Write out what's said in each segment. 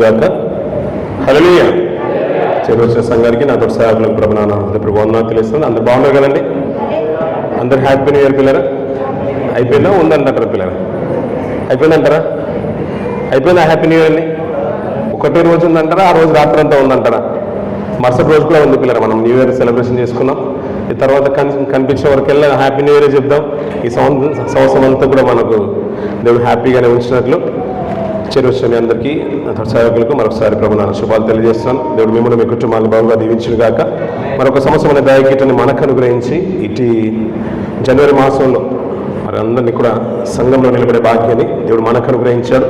గాక. హల్లెలూయా. చేరవచ్చిన సంఘానికి నాతో సేవకులకు ప్రభునామ వందనాలు తెలుస్తుంది. అందరు బాగున్నారు కదండి? అందరు హ్యాపీ న్యూ ఇయర్ పిల్లరా? అయిపోయిందా ఉందంటారా పిల్లరా? అయిపోయిందంటారా? అయిపోయిందా హ్యాపీ న్యూ ఇయర్ని? ఒకటే రోజు ఉందంటారా? ఆ రోజు రాత్రి అంతా ఉందంటారా? మరుసటి రోజు కూడా ఉంది పిల్లరా. మనం న్యూ ఇయర్ సెలబ్రేషన్ చేసుకున్నాం. ఈ తర్వాత కనిపించే వరకెల్లా హ్యాపీ న్యూ ఇయర్ చెప్దాం. ఈ సంవత్సరం అంతా కూడా మనకు దేవుడు హ్యాపీగానే ఉంచినట్లు చేరవచ్చిన అందరికీ సేవకులకు మరొకసారి ప్రభునామ శుభాలు తెలియజేస్తున్నాను. దేవుడు మిమ్మల్ని మీ కుటుంబాన్ని బాగుగా దీవించును గాక. మరొక సంవత్సరం అనే దయగీటని మనకు అనుగ్రహించి ఇటు జనవరి మాసంలో మరి అందరినీ కూడా సంఘంలో నిలబడే భాగ్యాన్ని దేవుడు మనకు అనుగ్రహించాడు.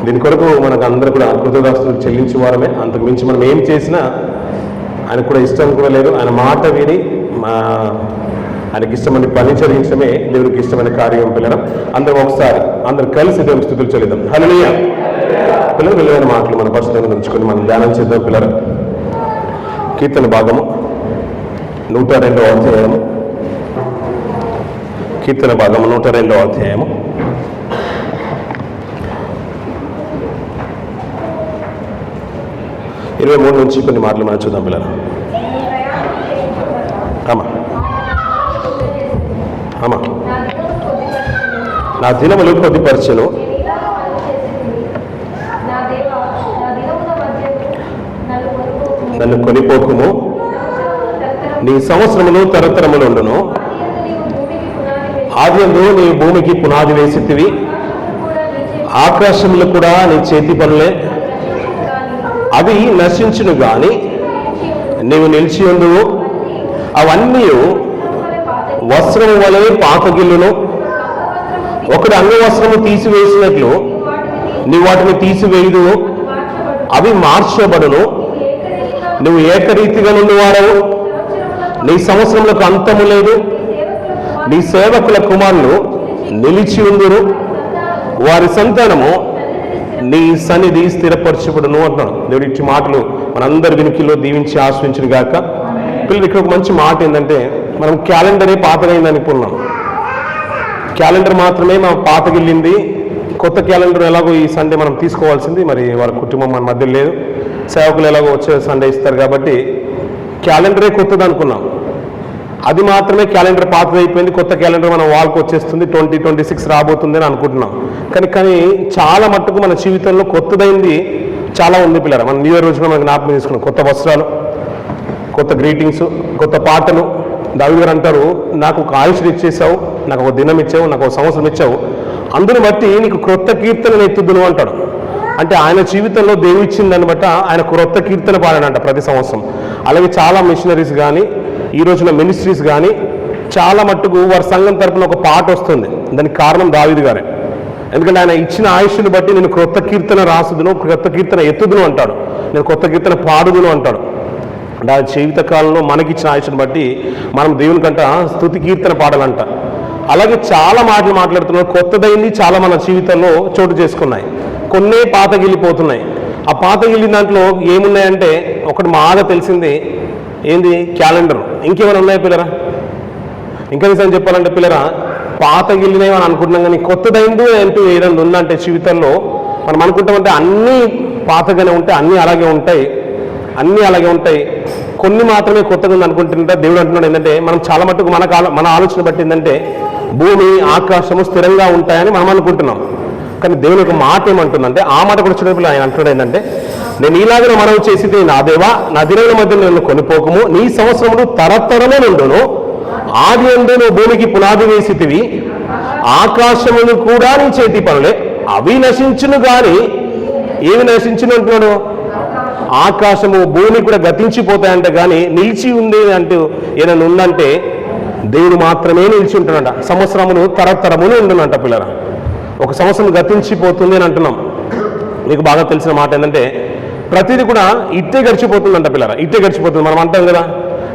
దీని కొరకు మనకు అందరూ కూడా కృతజ్ఞతాస్తుతులు చెల్లించే వారమే. అంతకు మించి మనం ఏం చేసినా ఆయనకు కూడా ఇష్టం కూడా లేదు. ఆయన మాట విని ఆయనకి ఇష్టమైన పని చదివించడమే దేవుడికి ఇష్టమైన కార్యం. పిల్లలు అందరం ఒకసారి అందరు కలిసి దేవుని స్తుతులు చెల్లిద్దాం. హల్లెలూయా. పిల్లలు విలువైన మాటలు మన పరిశుభ్రంగా ఉంచుకొని మనం ధ్యానం చేద్దాం. పిల్లలు కీర్తన భాగము 102వ అధ్యాయము. కీర్తన భాగము 102వ అధ్యాయము 23 నుంచి కొన్ని మాటలు మనం చూద్దాం. పిల్లలు అమ్మా నా దినములు కొద్దిపరచెను, నన్ను కొనిపోకుము, నీ సంవత్సరములు తరతరములు ఉండును. ఆదియందు నీ భూమికి పునాది వేసితివి, ఆకాశములు కూడా నీ చేతి పనులే. అవి నశించును గాని నీవు నిలిచి ఉండువు. అవన్నీ వస్త్రము వలె పాతగిల్లును. ఒకటి అంగవస్త్రము తీసివేసినట్లు నీ వాటిని తీసివేయుదు. అవి మార్చబడును. నువ్వు ఏకరీతిగా నుండివాడవు. నీ సంవత్సరములకు అంతము లేదు. నీ సేవకుల కుమారులు నిలిచి ఉందురు. వారి సంతానము నీ సన్నిధి స్థిరపరచబడును అంటున్నాడు. దేవుడి ఇచ్చి మాటలు మనందరి వినికిలో దీవించి ఆశ్రయించును గాక. పిల్లలు ఇక్కడ ఒక మంచి మాట ఏంటంటే, మనం క్యాలెండరే పాతగైంది అనుకున్నాం. క్యాలెండర్ మాత్రమే మనం పాతగిల్లింది. కొత్త క్యాలెండర్ ఎలాగో ఈ సండే మనం తీసుకోవాల్సింది. మరి వారి కుటుంబం మన మధ్య లేదు. సేవకులు ఎలాగో వచ్చే సండే ఇస్తారు కాబట్టి క్యాలెండరే కొత్తది అనుకున్నాం. అది మాత్రమే క్యాలెండర్ పాతదైపోయింది. కొత్త క్యాలెండర్ మన వాళ్ళకి వచ్చేస్తుంది. 2026 రాబోతుంది అని అనుకుంటున్నాం. కానీ చాలా మట్టుకు మన జీవితంలో కొత్తదైంది చాలా ఉంది పిల్లలు. మన న్యూ ఇయర్ రోజున మనకు జ్ఞాపకం తీసుకున్నాం. కొత్త వస్త్రాలు, కొత్త గ్రీటింగ్స్, కొత్త పాటలు. దావీదు గారు అంటారు, నాకు ఒక ఆయుష్ని ఇచ్చేసావు, నాకు ఒక దినం ఇచ్చావు, నాకు ఒక సంవత్సరం ఇచ్చావు, అందుని బట్టి నీకు క్రొత్త కీర్తనను ఎత్తుదును అంటాడు. అంటే ఆయన జీవితంలో దేవుడు ఇచ్చిన దాన్ని బట్టి ఆయన క్రొత్త కీర్తన పాడాడంట ప్రతి సంవత్సరం. అలాగే చాలా మిషనరీస్ కానీ ఈ రోజున మినిస్ట్రీస్ కానీ చాలా మట్టుకు వారి సంఘం తరపున ఒక పాట వస్తుంది. దానికి కారణం దావీదు గారే. ఎందుకంటే ఆయన ఇచ్చిన ఆయుష్ని బట్టి నేను క్రొత్త కీర్తన రాసుదును, క్రొత్త కీర్తన ఎత్తుదును అంటాడు. నేను కొత్త కీర్తన పాడుదును అంటాడు. అంటే ఆ జీవిత కాలంలో మనకిచ్చిన ఆయుష్ని బట్టి మనం దేవుని కంట స్తుతి కీర్తన పాడాలంట. అలాగే చాలా మాటలు మాట్లాడుతున్నారు. కొత్తదైంది చాలా మన జీవితంలో చోటు చేసుకున్నాయి. కొన్నే పాతగిల్లిపోతున్నాయి. ఆ పాతగిల్లిన దాంట్లో ఏమున్నాయంటే ఒకటి బాగా తెలిసింది ఏంది, క్యాలెండర్. ఇంకేమైనా ఉన్నాయి పిల్లరా? ఇంకా నిజం చెప్పాలంటే పిల్లరా, పాతగిల్లినవి మనం అనుకుంటున్నాం కానీ కొత్తదైంది అంటూ ఏదైనా ఉందంటే జీవితంలో మనం అనుకుంటామంటే అన్నీ పాతగానే ఉంటాయి, అన్నీ అలాగే ఉంటాయి, అన్నీ అలాగే ఉంటాయి. కొన్ని మాత్రమే కొత్తగా ఉంది అనుకుంటుంటే దేవుడు అంటున్నాడు ఏంటంటే, మనం చాలా మట్టుకు మన ఆలోచన బట్టి ఏంటంటే భూమి ఆకాశము స్థిరంగా ఉంటాయని మనం అనుకుంటున్నాం. కానీ దేవుని ఒక మాట ఏమంటుందంటే, ఆ మాట కూడా చూడప్పుడు ఆయన అంటున్నాడు ఏంటంటే, నేను ఇలాగనే మనవి చేసి నా దేవా నా దినముల మధ్య నన్ను కొనిపోకము, నీ సంవత్సరములు తరతరమే నుండును. ఆది యందు నువ్వు భూమికి పునాది వేసితివి, ఆకాశములు కూడా నీ చేతి పనులే. అవి నశించును కానీ ఏవి నశించును అంటున్నాడు? ఆకాశము భూమి కూడా గతించిపోతాయంట, కానీ నిలిచి ఉంది అంటూ ఏదైనా ఉందంటే దేవుడు మాత్రమే నిలిచి ఉంటున్నాడ. సంవత్సరములు తరతరములు ఉండునంట పిల్లరా. ఒక సంవత్సరం గతించిపోతుంది అని అంటున్నాం. మీకు బాగా తెలిసిన మాట ఏంటంటే ప్రతిదీ కూడా ఇట్టే గడిచిపోతుందంట పిల్లరా. ఇట్టే గడిచిపోతుంది. మనం అంటాం కదా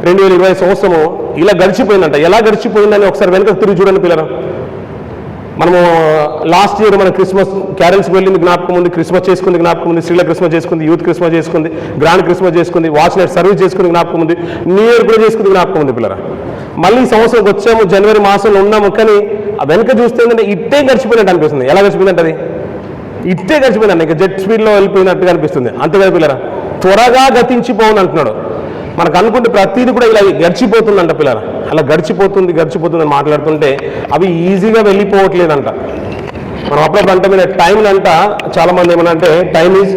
2020 సంవత్సరము ఇలా గడిచిపోయిందంట. ఎలా గడిచిపోయిందని ఒకసారి వెనక తిరిగి చూడండి పిల్లరా. మనము లాస్ట్ ఇయర్ మన క్రిస్మస్ క్యారల్స్కి వెళ్ళింది జ్ఞాపకం ఉంది, క్రిస్మస్ చేసుకుంది జ్ఞాపకం ఉంది, స్త్రీల క్రిస్మస్ చేసుకుంది, యూత్ క్రిస్మస్ చేసుకుంది, గ్రాండ్ క్రిస్మస్ చేసుకుంది, వాచ్ నైట్ సర్వీస్ చేసుకుంది జ్ఞాపకం ఉంది, న్యూ ఇయర్ కూడా చేసుకుంది జ్ఞాపకం ఉంది పిల్లరా. మళ్ళీ సంవత్సరంకి వచ్చాము, జనవరి మాసంలో ఉన్నాము, కానీ వెనక చూస్తే ఏంటంటే ఇట్టే గడిచిపోయినట్టు అనిపిస్తుంది. ఎలా గడిచిపోయిందంటే అది ఇట్టే గడిచిపోయిందండి, ఇంకా జెట్ స్పీడ్లో వెళ్ళిపోయినట్టుగా అనిపిస్తుంది. అంతే కదా పిల్లరా, త్వరగా గతించిపోవును అంటున్నాడు. మనకు అనుకుంటే ప్రతిదీ కూడా ఇలా గడిచిపోతుందంట పిల్లరా. అలా గడిచిపోతుంది అని మాట్లాడుతుంటే అవి ఈజీగా వెళ్ళిపోవట్లేదంట. మనం అప్పుడప్పుడు అంటే మీద టైంని అంట చాలామంది ఏమన్నా అంటే టైం ఈజ్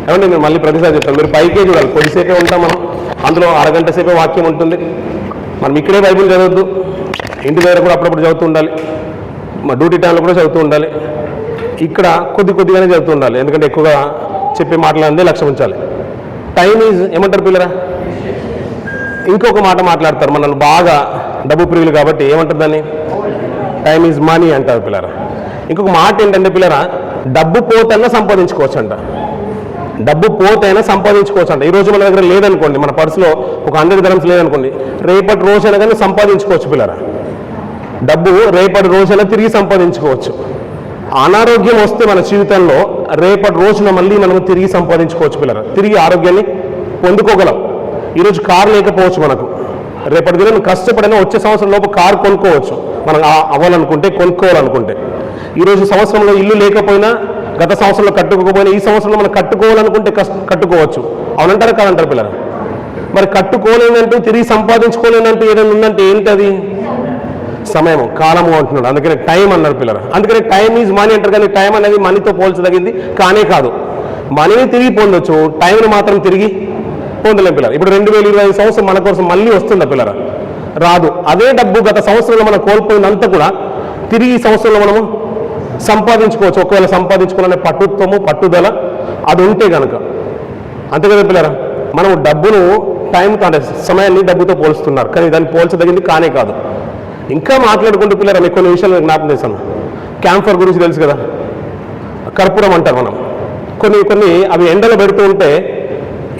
ఏమంటే నేను మళ్ళీ ప్రతిసారి చెప్తాను, మీరు పైకే చూడాలి, కొద్దిసేపే ఉంటాం మనం, అందులో అరగంట సేపే వాక్యం ఉంటుంది. మనం ఇక్కడే బైబిల్ చదవద్దు, ఇంటి దగ్గర కూడా అప్పుడప్పుడు చదువుతూ ఉండాలి, మా డ్యూటీ టైంలో కూడా చదువుతూ ఉండాలి. ఇక్కడ కొద్దిగానే చదువుతూ ఉండాలి, ఎందుకంటే ఎక్కువగా చెప్పే మాటలందే లక్ష్యం ఉంచాలి. టైం ఈజ్ ఏమంటారు పిల్లరా, ఇంకొక మాట మాట్లాడతారు మనల్ని బాగా డబ్బు ప్రియులు కాబట్టి, ఏమంటారు దాన్ని, టైం ఈజ్ మనీ అంటారు పిల్లరా. ఇంకొక మాట ఏంటంటే పిల్లరా, డబ్బు పోతైనా సంపాదించుకోవచ్చు అంట. డబ్బు పోతైనా సంపాదించుకోవచ్చు అంట. ఈరోజు మన దగ్గర లేదనుకోండి, మన పర్సులో ఒక 100 dirhams లేదనుకోండి, రేపటి రోజైనా కానీ సంపాదించుకోవచ్చు పిల్లరా. డబ్బు రేపటి రోజైనా తిరిగి సంపాదించుకోవచ్చు. అనారోగ్యం వస్తే మన జీవితంలో రేపటి రోజున మళ్ళీ మనం తిరిగి సంపాదించుకోవచ్చు పిల్లరా, తిరిగి ఆరోగ్యాన్ని పొందుకోగలం. ఈరోజు కారు లేకపోవచ్చు మనకు, రేపటి దినం కష్టపడినా వచ్చే సంవత్సరం లోపు కారు కొనుక్కోవచ్చు మనం అవ్వాలనుకుంటే, కొనుక్కోవాలనుకుంటే. ఈరోజు సంవత్సరంలో ఇల్లు లేకపోయినా, గత సంవత్సరంలో కట్టుకోకపోయినా, ఈ సంవత్సరంలో మనం కట్టుకోవాలనుకుంటే కట్టుకోవచ్చు. అవునంటారా కాదంటారు పిల్లలు? మరి కట్టుకోలేనంటూ తిరిగి సంపాదించుకోలేనంటూ ఏదైనా ఉందంటే ఏంటది? సమయం, కాలము అంటున్నాడు. అందుకనే టైం అన్నారు పిల్లలు. అందుకనే టైం ఈజ్ మనీ అంటారు, కానీ టైం అనేది మనీతో పోల్చదగింది కానే కాదు. మనీని తిరిగి పొందొచ్చు, టైంని మాత్రం తిరిగి పొందలేం పిల్లలు. ఇప్పుడు 2025 సంవత్సరం మన కోసం మళ్ళీ వస్తుందా పిల్లరా? రాదు. అదే డబ్బు గత సంవత్సరంలో మనం కోల్పోయినంత కూడా తిరిగి ఈ సంవత్సరంలో మనము సంపాదించుకోవచ్చు, ఒకవేళ సంపాదించుకోవాలనే పట్టుదల అది ఉంటే కనుక. అంతే కదా పిల్లరా, మనం డబ్బును టైంతో అంటే సమయాన్ని డబ్బుతో పోలుస్తున్నారు, కానీ దాన్ని పోల్చదగింది కానే కాదు. ఇంకా మాట్లాడుకుంటూ పిల్లరా, మీకు కొన్ని విషయాలు జ్ఞాపకం చేశాను. క్యాంఫర్ గురించి తెలుసు కదా, కర్పూరం అంటారు మనం. కొన్ని అవి ఎండలో పెడుతూ ఉంటే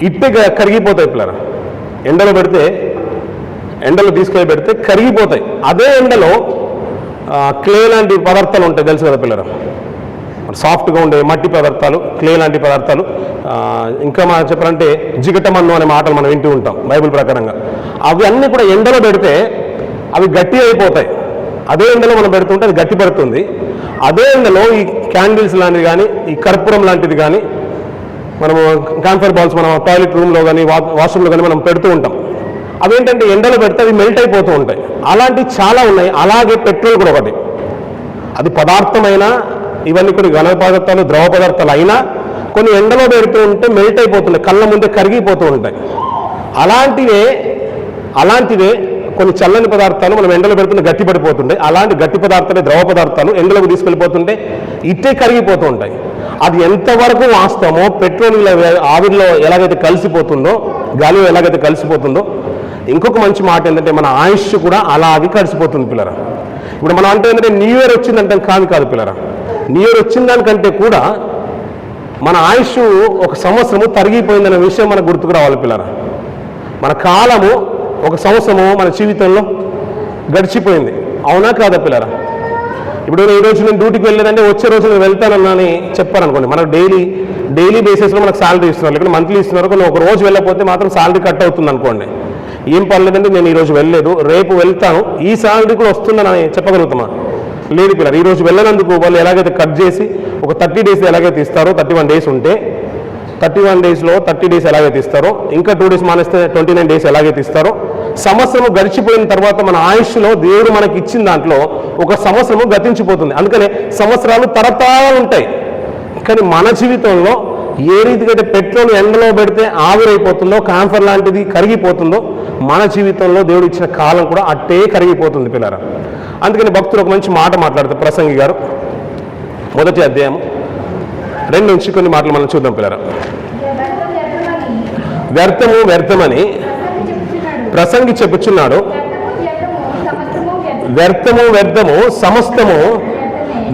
ఇట్టే కరిగిపోతాయి పిల్లరా. ఎండలో తీసుకెళ్ళి పెడితే కరిగిపోతాయి. అదే ఎండలో క్లే లాంటి పదార్థాలు ఉంటాయి, తెలుసు కదా పిల్లరా, సాఫ్ట్గా ఉండే మట్టి పదార్థాలు, క్లే లాంటి పదార్థాలు. ఇంకా మనం చెప్పాలంటే జిగటమన్ను అనే మాటలు మనం వింటూ ఉంటాం బైబిల్ ప్రకారంగా. అవి అన్నీ కూడా ఎండలో పెడితే అవి గట్టి అయిపోతాయి. అదే ఎండలో మనం పెడుతుంటే అది గట్టి పడుతుంది. అదే ఎండలో ఈ క్యాండిల్స్ లాంటివి కానీ, ఈ కర్పూరం లాంటిది కానీ, మనము క్యాంఫర్ బాల్స్ మనం టాయిలెట్ రూమ్లో కానీ వాష్రూమ్లో కానీ మనం పెడుతూ ఉంటాం. అవేంటంటే ఎండలో పెడితే అవి మెల్ట్ అయిపోతూ ఉంటాయి. అలాంటివి చాలా ఉన్నాయి. అలాగే పెట్రోల్ కూడా ఒకటి. అది పదార్థమైనా, ఇవన్నీ కొన్ని ఘన పదార్థాలు, ద్రవ పదార్థాలు అయినా కొన్ని ఎండలో పెడుతూ ఉంటే మెల్ట్ అయిపోతున్నాయి, కళ్ళ ముందే కరిగిపోతూ ఉంటాయి. అలాంటివే కొన్ని చల్లని పదార్థాలు మనం ఎండలో పెడుతుంటే గట్టి పడిపోతుంటాయి. అలాంటి గట్టి పదార్థాలు, ద్రవ పదార్థాలు ఎండలోకి తీసుకెళ్ళిపోతుంటే ఇట్టే కరిగిపోతూ ఉంటాయి. అది ఎంతవరకు వాస్తవమో, పెట్రోల్ ఆవిరిలో ఎలాగైతే కలిసిపోతుందో, గాలిలో ఎలాగైతే కలిసిపోతుందో, ఇంకొక మంచి మాట ఏంటంటే మన ఆయుష్ కూడా అలాగే కలిసిపోతుంది పిల్లరా. ఇప్పుడు మనం అంటే ఏంటంటే న్యూ ఇయర్ వచ్చిందంటే కాదు పిల్లరా, న్యూ ఇయర్ వచ్చిన దానికంటే కూడా మన ఆయుష్ ఒక సంవత్సరము తరిగిపోయిందనే విషయం మనకు గుర్తుకు రావాలి పిల్లరా. మన కాలము ఒక సంవత్సరము మన జీవితంలో గడిచిపోయింది, అవునా కాదా పిల్లరా? ఇప్పుడు ఈరోజు నేను డ్యూటీకి వెళ్ళలేదంటే వచ్చే రోజు నేను వెళ్తానని చెప్పారనుకోండి, మనకు డైలీ బేసిస్లో మనకు శాలరీ ఇస్తున్నారు, లేకపోతే మంత్లీ ఇస్తున్నారు. కొన్ని ఒక రోజు వెళ్ళకపోతే మాత్రం శాలరీ కట్ అవుతుంది అనుకోండి. ఏం పర్లేదంటే నేను ఈరోజు వెళ్ళలేదు, రేపు వెళ్తాను, ఈ శాలరీ కూడా వస్తుందని చెప్పగలుగుతామా? లేదు పిల్లలు. ఈరోజు వెళ్ళినందుకు వాళ్ళు ఎలాగైతే కట్ చేసి ఒక 30 days ఎలాగైతే ఇస్తారో, 31 days ఉంటే 31 daysలో 30 days ఎలాగైతే ఇస్తారో, ఇంకా 2 days మానేస్తే 29 days ఎలాగైతే ఇస్తారో, సంవత్సరం గడిచిపోయిన తర్వాత మన ఆయుష్లో దేవుడు మనకి ఇచ్చిన దాంట్లో ఒక సంవత్సరము గతించిపోతుంది. అందుకనే సంవత్సరాలు తరతరాలు ఉంటాయి. కానీ మన జీవితంలో ఏ రీతిగా అయితే పెట్రోల్ ఎండలో పెడితే ఆవిరైపోతుందో, క్యాంఫర్ లాంటిది కరిగిపోతుందో, మన జీవితంలో దేవుడు ఇచ్చిన కాలం కూడా అట్టే కరిగిపోతుంది పిల్లరా. అందుకని భక్తులు ఒక మంచి మాట మాట్లాడతారు, ప్రసంగి గారు 1వ అధ్యాయం 2 నుంచి కొన్ని మాటలు మనం చూద్దాం పిల్లరా. వ్యర్థమని ప్రసంగి చెప్పుచున్నాడు, వ్యర్థము సమస్తము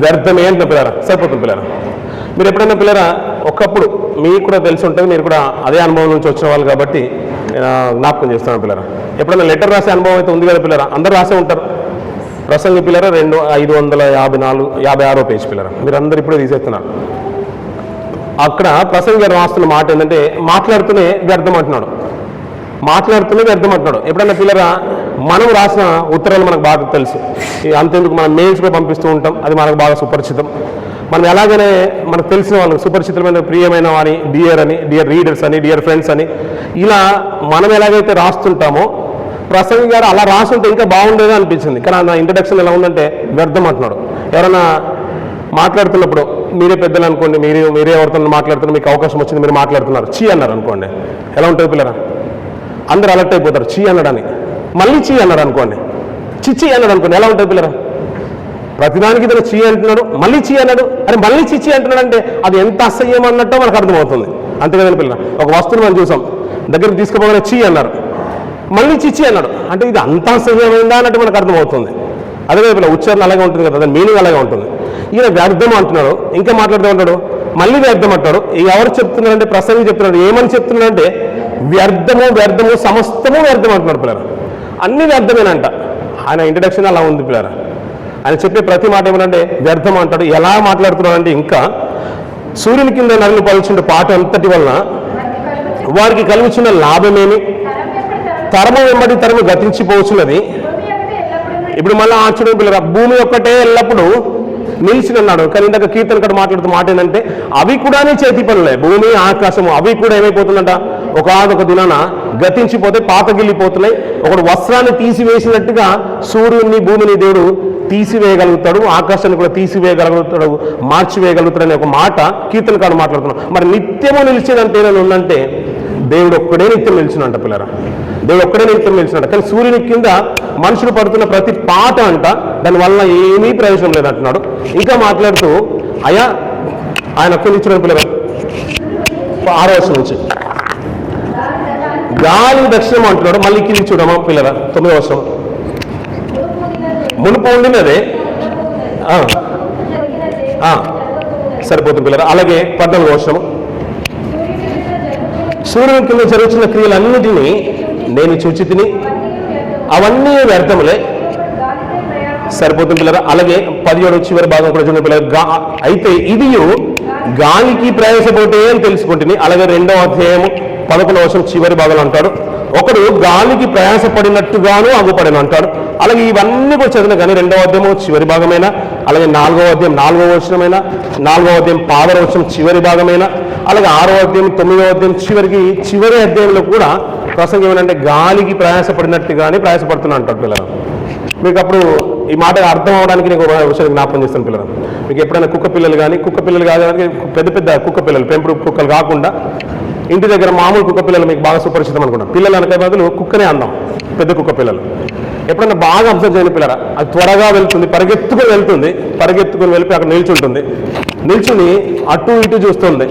వ్యర్థమే అంటున్న పిల్లరా. సరిపోతుంది పిల్లరా. మీరు ఎప్పుడైనా పిల్లరా, ఒకప్పుడు మీకు కూడా తెలిసి ఉంటుంది, మీరు కూడా అదే అనుభవం నుంచి వచ్చిన వాళ్ళు కాబట్టి జ్ఞాపకం చేస్తున్నాను పిల్లరా. ఎప్పుడైనా లెటర్ రాసే అనుభవం అయితే ఉంది కదా పిల్లరా, అందరూ రాసే ఉంటారు. ప్రసంగి పిల్లరా 556 పేజ్ పిల్లరా, మీరు అందరు ఇప్పుడే తీసేస్తున్నారు. అక్కడ ప్రసంగి గారు రాస్తున్న మాట ఏంటంటే మాట్లాడుతూనే వ్యర్థం అంటున్నాడు. ఎప్పుడన్నా పిల్లరా, మనం రాసిన ఉత్తరాలు మనకు బాగా తెలుసు, అంతేందుకు మనం మెయిల్స్ కూడా పంపిస్తూ ఉంటాం, అది మనకు బాగా సుపరిచితం. మనం ఎలాగనే మనకు తెలిసిన వాళ్ళు సుపరిచితమైన ప్రియమైన అని డియర్ రీడర్స్ అని డియర్ ఫ్రెండ్స్ అని ఇలా మనం ఎలాగైతే రాస్తుంటామో ప్రసంగి గారు అలా రాస్తుంటే ఇంకా బాగుండేది అనిపించింది. కానీ నా ఇంట్రడక్షన్ ఎలా ఉందంటే వ్యర్థం అంటున్నాడు. ఎవరైనా మాట్లాడుతున్నప్పుడు మీరే పెద్దలు అనుకోండి, మీరే ఎవరితో మాట్లాడుతున్నారు, మీకు అవకాశం వచ్చింది, మీరు మాట్లాడుతున్నారు, చీ అన్నారు అనుకోండి, ఎలా ఉంటుంది పిల్లరా? అందరూ అలర్ట్ అయిపోతారు చీ అన్నాడని. మళ్ళీ చీ అన్నారు అనుకోండి, చిచ్చి అన్నాడు అనుకోండి, ఎలా ఉంటుంది పిల్లరా? ప్రతిదానికి ఇతను చీ అంటున్నాడు, మళ్ళీ చీ అన్నాడు, అరే మళ్ళీ చిచ్చి అంటున్నాడు అంటే అది ఎంత అసహ్యం అన్నట్టో మనకు అర్థమవుతుంది. అంతే కదండి పిల్లరా? ఒక వస్తువుని మనం చూసాం, దగ్గరికి తీసుకుపోగానే చీ అన్నారు, మళ్ళీ చిచ్చి అన్నాడు అంటే ఇది అంత అసహ్యమైందా అన్నట్టు మనకు అర్థమవుతుంది. అదే పిల్లల ఉచ్చారణ అలాగే ఉంటుంది కదా, దాని మీనింగ్ అలాగే ఉంటుంది. ఈయన వ్యర్థం అంటున్నాడు, ఇంకా మాట్లాడుతూ ఉంటాడు, మళ్ళీ వ్యర్థం అంటాడు. ఎవరు చెప్తున్నారంటే ప్రసంగి చెప్తున్నాడు. ఏమని చెప్తున్నాడంటే వ్యర్థము సమస్తము వ్యర్థం అంటున్నాడు పిల్లరా. అన్ని వ్యర్థమేనంట. ఆయన ఇంట్రడక్షన్ అలా ఉంది పిల్లరా. ఆయన చెప్పే ప్రతి మాట ఏమనంటే వ్యర్థం అంటాడు. ఎలా మాట్లాడుతున్నాడంటే ఇంకా సూర్యుని కింద నరులు పలుచుండే పాట అంతటి వలన వారికి కలుగుచున్న లాభమేమి, తరము వెంబడి తరము గతించిపోవచ్చున్నది. ఇప్పుడు మళ్ళీ ఆశ్చర్యం పిల్లరా, భూమి ఒక్కటే ఎల్లప్పుడూ నిలిచినన్నాడు. కానీ ఇందాక కీర్తనకడ మాట్లాడుతూ మాట ఏంటంటే అవి కూడా చేతి పనులే, భూమి ఆకాశము అవి కూడా ఏమైపోతుందంట ఒక దినాన గతించిపోతే పాతగిల్లిపోతున్నాయి. ఒకడు వస్త్రాన్ని తీసివేసినట్టుగా సూర్యుడిని భూమిని దేవుడు తీసివేయగలుగుతాడు, ఆకాశాన్ని కూడా తీసివేయగలుగుతాడు, మార్చివేయగలుగుతాడు అనే ఒక మాట కీర్తనకాడు మాట్లాడుతున్నాడు. మరి నిత్యము నిలిచేదంటే ఏమైనా ఉందంటే దేవుడు ఒక్కడే నిత్యం నిలిచినంట పిల్లరా. దేవుడు ఒక్కడే నిత్యం నిలిచినంట. కానీ సూర్యుని కింద మనుషులు పడుతున్న ప్రతి పాట అంట దానివల్ల ఏమీ ప్రయోజనం లేదంటున్నాడు. ఇంకా మాట్లాడుతూ ఆయన ఒక్క నిలిచిన పిల్లరా 6వ వచనం నుంచి గాలి దక్షిణం అంటున్నాడు. మళ్ళీ కింది చూడమా పిల్లరా 9వ వచనం. మునుపు ఉండినదే సరిపోతుంది పిల్లరా. అలాగే 14వ వచనం, సూర్యుని కింద జరుగుతున్న క్రియలన్నిటినీ నేను చూచి తిని అవన్నీ వ్యర్థములే. సరిపోతుంది పిల్లరా. అలాగే 17 చివరి భాగం కూడా చూడండి పిల్లరా. అయితే ఇది గాలికి ప్రయాసపడితే అని తెలుసుకుంటుంది. అలాగే 2వ అధ్యాయము 11వ వచనం చివరి భాగంలో అంటాడు, ఒకడు గాలికి ప్రయాసపడినట్టుగాను అగుపడను అంటాడు. అలాగే ఇవన్నీ కూడా చదివిన కానీ 2వ అధ్యాయము చివరి భాగమైన, అలాగే 4వ అధ్యాయం 4వ వచనమైన, 4వ అధ్యాయం 10వ వచనం చివరి భాగమైన, అలాగే 6వ అధ్యాయం 9వ అధ్యాయం చివరి అధ్యాయంలో కూడా ప్రసంగం ఏమంటే గాలికి ప్రయాసపడినట్టుగానే ప్రయాసపడుతున్నా అంటాడు పిల్లలు. మీకు అప్పుడు ఈ మాట అర్థం అవడానికి నేను ఒక విషయాన్ని జ్ఞాపకం చేస్తాను పిల్లలు. మీకు ఎప్పుడైనా కుక్క పిల్లలు కాదు పెద్ద కుక్క పిల్లలు, పెంపుడు కుక్కలు కాకుండా ఇంటి దగ్గర మామూలు కుక్క పిల్లలు మీకు బాగా సుపరిచితం అనుకుంటాం. పిల్లలు అనకే బదులు కుక్కనే అందాం, పెద్ద కుక్క పిల్లలు. ఎప్పుడన్నా బాగా అబ్జర్వ్ చేయని పిల్లరా, అది త్వరగా వెళ్తుంది, పరిగెత్తుకుని వెళ్ళి అక్కడ నిల్చుని అటు ఇటు చూస్తుంది.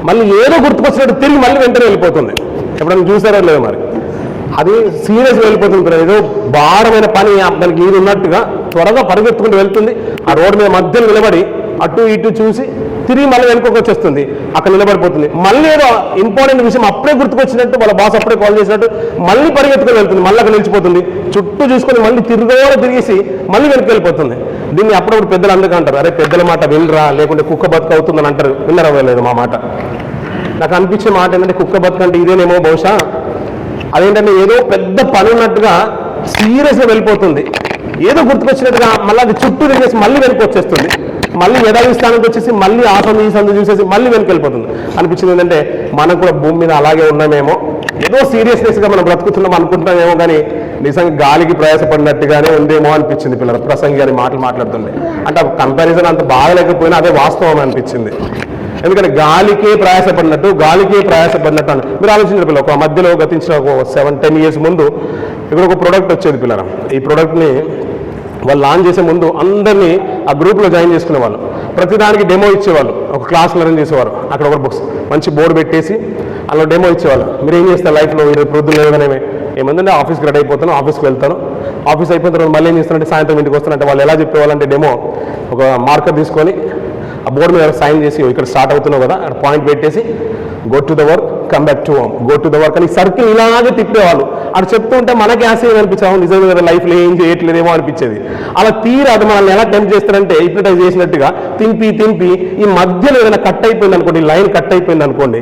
మళ్ళీ ఏదో గుర్తుకొచ్చినట్టు తిరిగి మళ్ళీ వెంటనే వెళ్ళిపోతుంది. ఎప్పుడన్నా చూసారో లేదో మరి, అది సీరియస్గా వెళ్ళిపోతుంది. ఏదో భారమైన పని దానికి ఇది ఉన్నట్టుగా త్వరగా పరిగెత్తుకుంటూ వెళ్తుంది. ఆ రోడ్డు మీద మధ్యలో నిలబడి అటు ఇటు చూసి తిరిగి మళ్ళీ వెనుకకు వచ్చేస్తుంది, అక్కడ నిలబడిపోతుంది. మళ్ళీ ఏదో ఇంపార్టెంట్ విషయం అప్పుడే గుర్తుకొచ్చినట్టు, వాళ్ళ బాస్ అప్పుడే కాల్ చేసినట్టు మళ్ళీ పరిగెత్తుకొని వెళ్తుంది, మళ్ళీ అక్కడ నిలిచిపోతుంది. చుట్టూ చూసుకొని మళ్ళీ తిరిగేసి మళ్ళీ వెనక్కి వెళ్ళిపోతుంది. దీన్ని అప్పుడప్పుడు పెద్దలు అందుకు అంటారు, అరే పెద్దల మాట వినరా, లేకుంటే కుక్క బతుకు అవుతుందని అంటారు. విన్నరా లేదు మా మాట? నాకు అనిపించే మాట ఏంటంటే కుక్క బతుకు అంటే ఇదేనేమో బహుశా. అదేంటంటే ఏదో పెద్ద పని ఉన్నట్టుగా సీరియస్గా వెళ్ళిపోతుంది, ఏదో గుర్తుకొచ్చినట్టుగా మళ్ళీ అది చుట్టూ తిరిగేసి మళ్ళీ వెనక్కి వచ్చేస్తుంది, మళ్ళీ యథావి స్థానానికి వచ్చేసి మళ్ళీ ఆ సందు ఈ సందు చూసేసి మళ్ళీ వెనక్కి వెళ్ళిపోతుంది. అనిపించింది ఏంటంటే మనం కూడా భూమి మీద అలాగే ఉన్నామేమో, ఏదో సీరియస్నెస్గా మనం బ్రతుకుతున్నాం అనుకుంటున్నామేమో, కానీ నిజంగా గాలికి ప్రయాసపడినట్టుగానే ఉందేమో అనిపించింది పిల్లలు ప్రసంగి గారి మాటలు మాట్లాడుతుండే. అంటే ఆ కంపారిజన్ అంత బాగలేకపోయినా అదే వాస్తవం అనిపించింది. ఎందుకంటే గాలికే ప్రయాసపడినట్టు అని మీరు ఆలోచించారు పిల్లలు. ఒక మధ్యలో గతించిన ఒక 7-10 years ముందు ఇక్కడ ఒక ప్రోడక్ట్ వచ్చేది పిల్లల. ఈ ప్రోడక్ట్ని వాళ్ళు లాంచ్ చేసే ముందు అందరినీ ఆ గ్రూప్లో జాయిన్ చేసుకునేవాళ్ళు, ప్రతిదానికి డెమో ఇచ్చేవాళ్ళు, ఒక క్లాసులు అరేంజ్ చేసేవారు. అక్కడ ఒక మంచి బోర్డు పెట్టేసి అందులో డెమో ఇచ్చేవాళ్ళు. మీరు ఏం చేస్తారు లైఫ్లో, ఈరోజు ప్రొద్దున లేవగానే ఏమందంటే ఆఫీస్కి రెడీ అయిపోతాను, ఆఫీస్కి వెళ్తాను, ఆఫీస్ అయిపోయిన తర్వాత మళ్ళీ ఏం చేస్తానంటే సాయంత్రం ఇంటికి వస్తానంటే వాళ్ళు ఎలా చెప్పేవాళ్ళంటే డెమో ఒక మార్కర్ తీసుకొని ఆ బోర్డు మీద సైన్ చేసి ఇక్కడ స్టార్ట్ అవుతున్నావు కదా, అక్కడ పాయింట్ పెట్టేసి go to the work, come back to home, go to the work అని సర్కిల్ ఇలాగే తిప్పేవాళ్ళు. అది చెప్తూ ఉంటే మనకి ఆశయం అనిపించాము, నిజంగా కదా లైఫ్లో ఏం చేయట్లేదేమో అనిపించేది. అలా తీరా అది మనల్ని ఎలా టెంప్ట్ చేస్తారంటే హిప్నటైజ్ చేసినట్టుగా తింపి ఈ మధ్యలో ఏదైనా కట్ అయిపోయింది అనుకోండి, లైన్ కట్ అయిపోయింది అనుకోండి,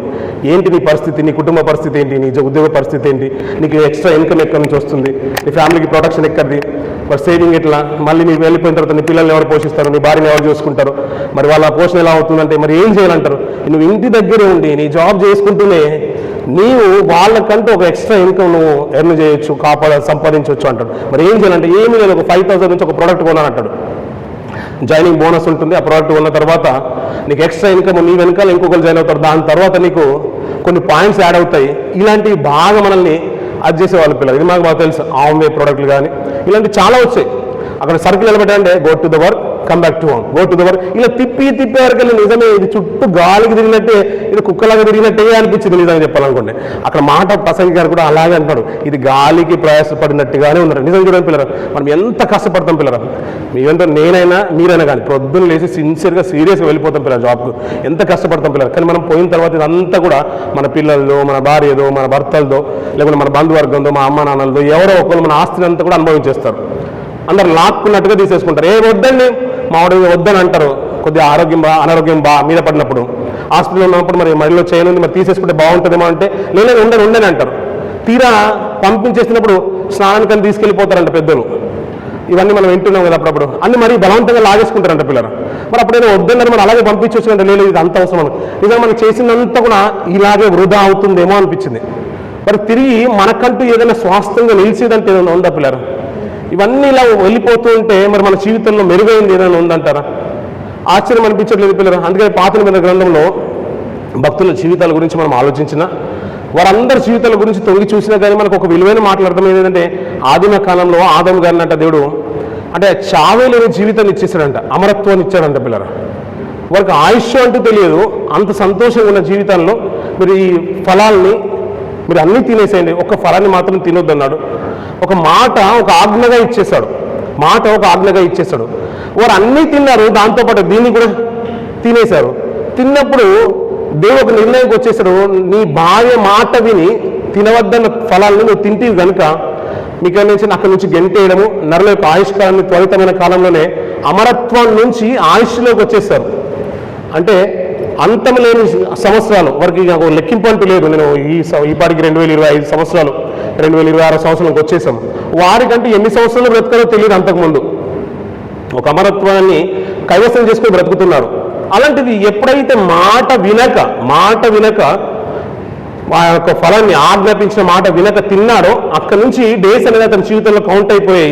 ఏంటి నీ పరిస్థితి, నీ కుటుంబ పరిస్థితి ఏంటి, నీ ఉద్యోగ పరిస్థితి ఏంటి, నీకు ఎక్స్ట్రా ఇన్కమ్ ఎక్కడి నుంచి వస్తుంది, నీ ఫ్యామిలీకి ప్రొటెక్షన్ ఎక్కడిది, మరి సేవింగ్ ఎట్లా, మళ్ళీ నీకు వెళ్ళిపోయిన తర్వాత నీ పిల్లల్ని ఎవరు పోషిస్తారు, నీ భార్యని ఎవరు చూసుకుంటారు, మరి వాళ్ళ పోషణ ఎలా అవుతుందంటే మరి ఏం చేయాలంటారు. నువ్వు ఇంటి దగ్గరే ఉండి నీ జాబ్ చేసుకుంటూనే నీవు వాళ్ళకంటూ ఒక ఎక్స్ట్రా ఇన్కమ్ నువ్వు ఎర్న్ చేయొచ్చు, సంపాదించవచ్చు అంటాడు. మరి ఏం చేయాలంటే ఏమీ లేదు, ఒక 5,000 నుంచి ఒక ప్రోడక్ట్ కొనాలంటాడు. జాయినింగ్ బోనస్ ఉంటుంది, ఆ ప్రోడక్ట్ కొన్న తర్వాత నీకు ఎక్స్ట్రా ఇన్కమ్, నీ వెనకాల ఇంకొకరు జాయిన్ అవుతారు, దాని తర్వాత నీకు కొన్ని పాయింట్స్ యాడ్ అవుతాయి. ఇలాంటివి బాగా మనల్ని అది చేసేవాళ్ళు పిల్లలు. ఇది మాకు బాగా తెలుసు. ఆమ్వే ప్రోడక్ట్లు కానీ ఇలాంటివి చాలా వచ్చాయి. అక్కడ సర్కిల్ నిలబెట్టాలంటే go to the work, come back to home, go to the work. ఇలా తిప్పే వరకు వెళ్ళి నిజమే ఇది చుట్టూ గాలికి తిరిగినట్టే, ఇది కుక్కలాగా తిరిగినట్టే అనిపించింది నిజంగా చెప్పాలనుకోండి. అక్కడ మాట ప్రసంగి గారు కూడా అలాగే అంటాడు, ఇది గాలికి ప్రయాసపడినట్టుగానే ఉన్నారు. నిజంగా చూడండి పిల్లలు, మనం ఎంత కష్టపడతాం పిల్లలు. మీరంతా నేనైనా మీరైనా కానీ పొద్దున్న లేచి సిన్సియర్గా సీరియస్గా వెళ్ళిపోతాం పిల్లలు జాబ్కు, ఎంత కష్టపడతాం పిల్లలు. కానీ మనం పోయిన తర్వాత ఇదంతా కూడా మన పిల్లలదో, మన భార్యదో, మన భర్తలదో, లేకపోతే మన బంధువర్గంతో, మా అమ్మ నాన్నలదో ఎవరో ఒకరు మన ఆస్తిని అంతా కూడా అనుభవించేస్తారు. అందరు లాక్కున్నట్టుగా తీసేసుకుంటారు. ఏ వద్దండి మావాడు వద్దని అంటారు. కొద్దిగా అనారోగ్యం మీద పడినప్పుడు, హాస్పిటల్లో ఉన్నప్పుడు మరి మడిలో చేయనుంది, మరి తీసేసుకుంటే బాగుంటుందేమో అంటే లేదు ఉండని అంటారు. తీరా పంపించేసినప్పుడు స్నానానికి తీసుకెళ్ళిపోతారంట పెద్దలు. ఇవన్నీ మనం వింటున్నాం కదా అప్పుడప్పుడు. అన్ని మరి బలవంతంగా లాగేసుకుంటారంట పిల్లలు. మరి అప్పుడేదో వద్దని మరి అలాగే పంపించవచ్చు, లేదు ఇది అంత అవసరం. నిజంగా మనం చేసిందంతా కూడా ఇలాగే వృధా అవుతుందేమో అనిపించింది. మరి తిరిగి మనకంటూ ఏదైనా స్వాస్థ్యంగా నిలిచేదంటే ఏదైనా ఉందా పిల్లలు? ఇవన్నీ ఇలా వెళ్ళిపోతూ ఉంటే మరి మన జీవితంలో మెరుగైంది ఏదైనా ఉందంటారా? ఆశ్చర్యం అనిపించట్లేదు పిల్లలు. అందుకని పాత నిబంధన గ్రంథంలో భక్తుల జీవితాల గురించి మనం ఆలోచించినా, వారందరి జీవితాల గురించి తొంగి చూసినా కానీ మనకు ఒక విలువైన మాటలు అర్థమైంది ఏంటంటే, ఆదిమ కాలంలో ఆదం గారిని అంట దేవుడు అంటే చావే లేని జీవితాన్ని ఇచ్చేసాడంట, అమరత్వాన్ని ఇచ్చాడంట పిల్లలు. వారికి ఆయుష్ అంటూ తెలియదు, అంత సంతోషంగా ఉన్న జీవితాల్లో మీరు ఈ ఫలాల్ని మీరు అన్నీ తినేసేయండి, ఒక్క ఫలాన్ని మాత్రం తినొద్దన్నాడు. ఒక మాట ఒక ఆజ్ఞగా ఇచ్చేశాడు. వారు అన్నీ తిన్నారు, దాంతోపాటు దీన్ని కూడా తినేశారు. తిన్నప్పుడు దేవుడు ఒక నిర్ణయంకి వచ్చేసాడు, నీ భార్య మాట విని తినవద్దన్న ఫలాన్ని నువ్వు తింటివి కనుక మీకు అక్కడి నుంచి గెంటేయడము, నరుల యొక్క ఆయుష్కాలాన్ని త్వరితమైన కాలంలోనే అమరత్వం నుంచి ఆయుష్లోకి వచ్చేసారు. అంటే అంతం లేని సంవత్సరాలు వారికి లెక్కింపు అంటూ లేదు. నేను ఈ పాటికి 2025 సంవత్సరాలు 2026 సంవత్సరాలకు వచ్చేసాము. వారికంటే ఎన్ని సంవత్సరాలు బ్రతకాలో తెలియదు. అంతకుముందు ఒక అమరత్వాన్ని కైవసం చేసుకుని బ్రతుకుతున్నారు. అలాంటిది ఎప్పుడైతే మాట వినక ఆ యొక్క ఫలాన్ని ఆజ్ఞాపించిన మాట వినక తిన్నాడో, అక్కడి నుంచి డేస్ అనేది అతని జీవితంలో కౌంట్ అయిపోయి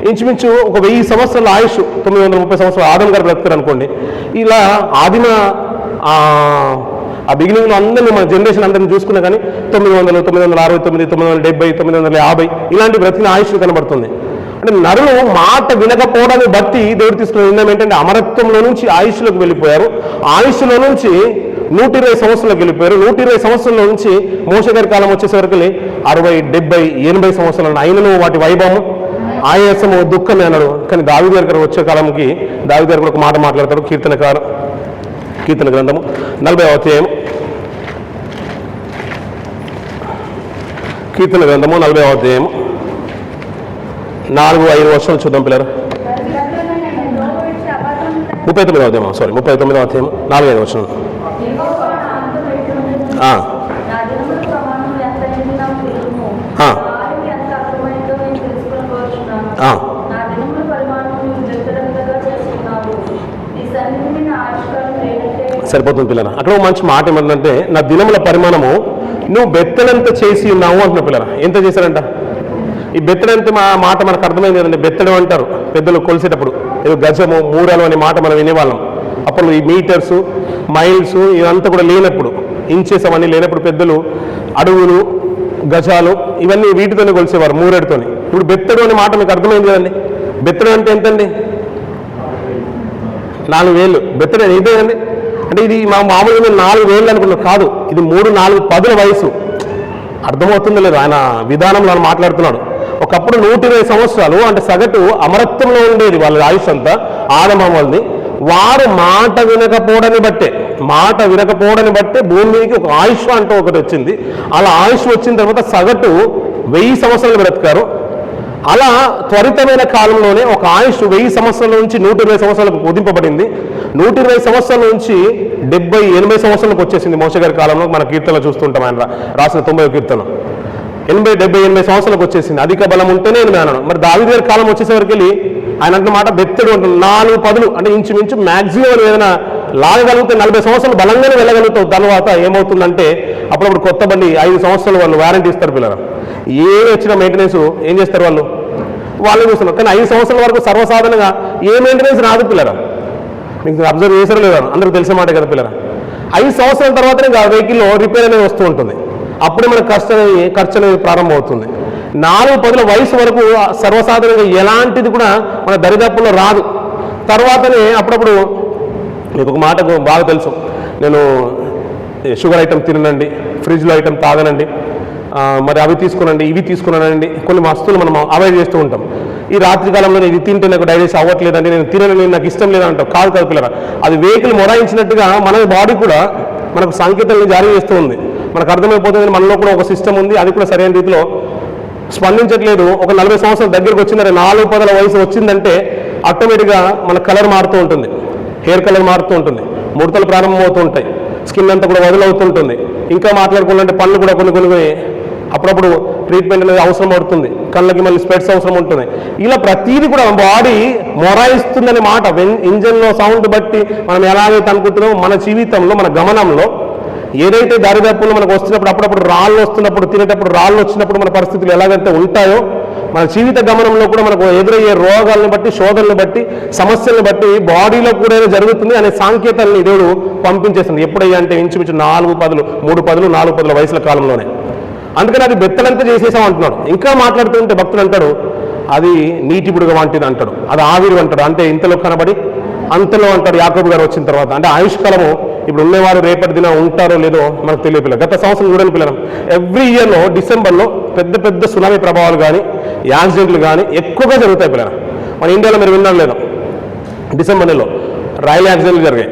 ఇంచుమించు ఒక 1000 సంవత్సరాల ఆయుష్, 930 సంవత్సరాలు ఆదం గారు బ్రతుకుతారు అనుకోండి. ఇలా ఆదిమ ఆ బిగినింగ్లో అందరినీ మన జనరేషన్ అందరినీ చూసుకున్నా కానీ 900, 969, 970, 950 ఇలాంటి బ్రతికిన ఆయుష్ కనబడుతుంది. అంటే నరులు మాట వినకపోవడాన్ని బట్టి దేవుడు తీసుకున్న నిర్ణయం ఏంటంటే అమరత్వంలో నుంచి ఆయుష్లోకి వెళ్ళిపోయారు. ఆయుష్లో నుంచి 120 సంవత్సరాలకు వెళ్ళిపోయారు. 120 సంవత్సరాల నుంచి మోషే గారి కాలం వచ్చేసరికి 60, 70, 80 సంవత్సరాలు అయినను వాటి వైభవం, ఆయాసము, దుఃఖమే అన్నాడు. కానీ దావీదు గారు వచ్చే కాలంకి దావీదు గారు కూడా ఒక మాట మాట్లాడతారు. కీర్తన గ్రంథము 40వ అధ్యాయం, కీర్తన గ్రంథము 40వ అధ్యాయం 4-5 వర్షాలు చూద్దాం పిల్లలు. 39వ అధ్యాయం 39వ అధ్యాయం 4-5 వర్షం. సరిపోతుంది పిల్లల. అక్కడ మంచి మాట ఏమంటే, నా దినముల పరిమాణము నువ్వు బెత్తడంత చేసి ఉన్నావు అంటున్న పిల్లల. ఎంత చేశారంట? ఈ బెత్తడంత మాట మనకు అర్థమైంది కదండి. బెత్తడం అంటారు పెద్దలు కొలిసేటప్పుడు, ఏదో గజము, మూరలు అనే మాట మనం వినేవాళ్ళం. అప్పుడు ఈ మీటర్సు, మైల్స్ ఇదంతా కూడా లేనప్పుడు, ఇంచెస్ అవన్నీ లేనప్పుడు పెద్దలు అడుగులు, గజాలు ఇవన్నీ వీటితోనే కొలిసేవారు, మూరెడుతోని. ఇప్పుడు బెత్తడం అనే మాట మీకు అర్థమైంది కదండి. బెత్తడం అంటే ఎంతండి? 4 వేలు. బెత్తడం ఇదేనండి. అంటే ఇది మా మామూలుగా 4 వేలు అనుకున్నాం, కాదు, ఇది 3-4 పదుల వయసు. అర్థమవుతుందో లేదు ఆయన విధానంలో ఆయన మాట్లాడుతున్నాడు. ఒకప్పుడు 120 సంవత్సరాలు అంటే సగటు అమరత్వంలో ఉండేది వాళ్ళ ఆయుష్ అంతా, ఆదమ వాళ్ళది. వారు మాట వినకపోవడాన్ని బట్టే, మాట వినకపోవడాన్ని బట్టి భూమి మీదకి ఒక ఆయుష్ అంటూ ఒకటి వచ్చింది. అలా ఆయుష్ వచ్చిన తర్వాత సగటు 1000 సంవత్సరాలు బ్రతికారు. అలా త్వరితమైన కాలంలోనే ఒక ఆయుష్ 1000 సంవత్సరాల నుంచి 120 సంవత్సరాలకు కుదింపబడింది. 120 సంవత్సరాల నుంచి 70-80 సంవత్సరాలకు వచ్చేసింది మోషే గారి కాలంలో. మన కీర్తనలో చూస్తుంటాం, ఆయన రాసిన 90వ కీర్తన 80-80 సంవత్సరాలకు వచ్చేసింది. అధిక బలం ఉంటేనే అన్నాను. మరి దావీదు గారి కాలం వచ్చేసరికి వెళ్ళి ఆయన అంటే మాట బెత్తడు ఉంటుంది. 4 పదులు అంటే ఇంచుమించు మ్యాక్సిమం ఏదైనా లాగగలిగితే 40 సంవత్సరాలు బలంగానే వెళ్ళగలుగుతావు. తర్వాత ఏమవుతుందంటే అప్పుడప్పుడు కొత్త బండి 5 సంవత్సరాలు వాళ్ళు వారంటీ ఇస్తారు పిల్లలు. ఏ వచ్చిన మెయింటెనెన్స్ ఏం చేస్తారు వాళ్ళు చూస్తున్నారు. కానీ 5 సంవత్సరాల వరకు సర్వసాధారణంగా ఏ మెయింటెనెన్స్ రాదు పిల్లలు. మీకు అబ్జర్వ్ చేశారో లేదా, అందరూ తెలిసే మాట కదా పిల్లలు. 5 సంవత్సరాల తర్వాతనే వెహికల్లో రిపేర్ అనేది వస్తూ ఉంటుంది. అప్పుడే మనకు ఖర్చు అనేది ప్రారంభం అవుతుంది. 4-10 వయసు వరకు సర్వసాధారణంగా ఎలాంటిది కూడా మన దరిదాపుల్లో రాదు. తర్వాతనే అప్పుడప్పుడు మీకు ఒక మాట బాగా తెలుసు, నేను షుగర్ ఐటమ్ తినండి, ఫ్రిడ్జ్లో ఐటమ్ తాగనండి, మరి అవి తీసుకునండి, ఇవి తీసుకున్నానండి, కొన్ని వస్తువులు మనం అవాయిడ్ చేస్తూ ఉంటాం. ఈ రాత్రి కాలంలో ఇది తింటే నాకు డైజెస్ట్ అవ్వట్లేదండి, నేను తినని నాకు ఇష్టం లేదంటాం. కాదు పిల్లరా, అది వెహికల్ మొరాయించినట్టుగా మన బాడీ కూడా మనకు సంకేతాలను జారీ చేస్తూ ఉంది. మనకు అర్థమైపోతుంది మనలో కూడా ఒక సిస్టమ్ ఉంది, అది కూడా సరైన రీతిలో స్పందించట్లేదు. ఒక 40 సంవత్సరాల దగ్గరకు వచ్చిందంటే 4-10 వయసు వచ్చిందంటే ఆటోమేటిక్గా మన కలర్ మారుతూ ఉంటుంది, హెయిర్ కలర్ మారుతూ ఉంటుంది, ముడతలు ప్రారంభమవుతూ ఉంటాయి, స్కిన్ అంతా కూడా వదులవుతుంటుంది. ఇంకా మాట్లాడుకోవాలంటే పళ్ళు కూడా కొన్ని అప్పుడప్పుడు ట్రీట్మెంట్ అనేది అవసరం పడుతుంది, కళ్ళకి మళ్ళీ స్పెట్స్ అవసరం ఉంటుంది. ఇలా ప్రతిదీ కూడా బాడీ మొరాయిస్తుందనే మాట. ఇంజన్లో సౌండ్ బట్టి మనం ఎలాగైతే అనుకుంటున్నామో మన జీవితంలో మన గమనంలో ఏదైతే దారిదాపుల్లో మనకు వస్తున్నప్పుడు అప్పుడప్పుడు రాళ్ళు వస్తున్నప్పుడు తినేటప్పుడు రాళ్ళు వచ్చినప్పుడు మన పరిస్థితులు ఎలాగైతే ఉంటాయో మన జీవిత గమనంలో కూడా మనకు ఎదురయ్యే రోగాలను బట్టి, శోధనలు బట్టి, సమస్యలను బట్టి బాడీలో కూడా ఏదో జరుగుతుంది అనే సంకేతాలను దేవుడు పంపించేస్తుంది. ఎప్పుడయ్యా అంటే ఇంచుమించు 3-10 వయసుల కాలంలోనే. అందుకని అది బెత్తలంతా చేసేసాం అంటున్నాడు. ఇంకా మాట్లాడుతుంటే భక్తులు అంటాడు అది నీటి బుడగ వంటిది అంటాడు, అది ఆవిరి అంటాడు. అంటే ఇంతలో కనబడి అంతలో అంటాడు యాకోబు గారు వచ్చిన తర్వాత. అంటే ఆయుష్కాలము ఇప్పుడు ఉన్నవారు రేపటి దిన ఉంటారో లేదో మనకు తెలియదు పిల్లలు. గత సంవత్సరం చూడండి పిల్లలు, ఎవ్రీ ఇయర్లో డిసెంబర్లో పెద్ద సునామీ ప్రభావాలు కానీ యాక్సిడెంట్లు కానీ ఎక్కువగా జరుగుతాయి పిల్లలు. మన ఇండియాలో మీరు విన్నారు లేదో, డిసెంబర్ నెలలో రైలు యాక్సిడెంట్లు జరిగాయి.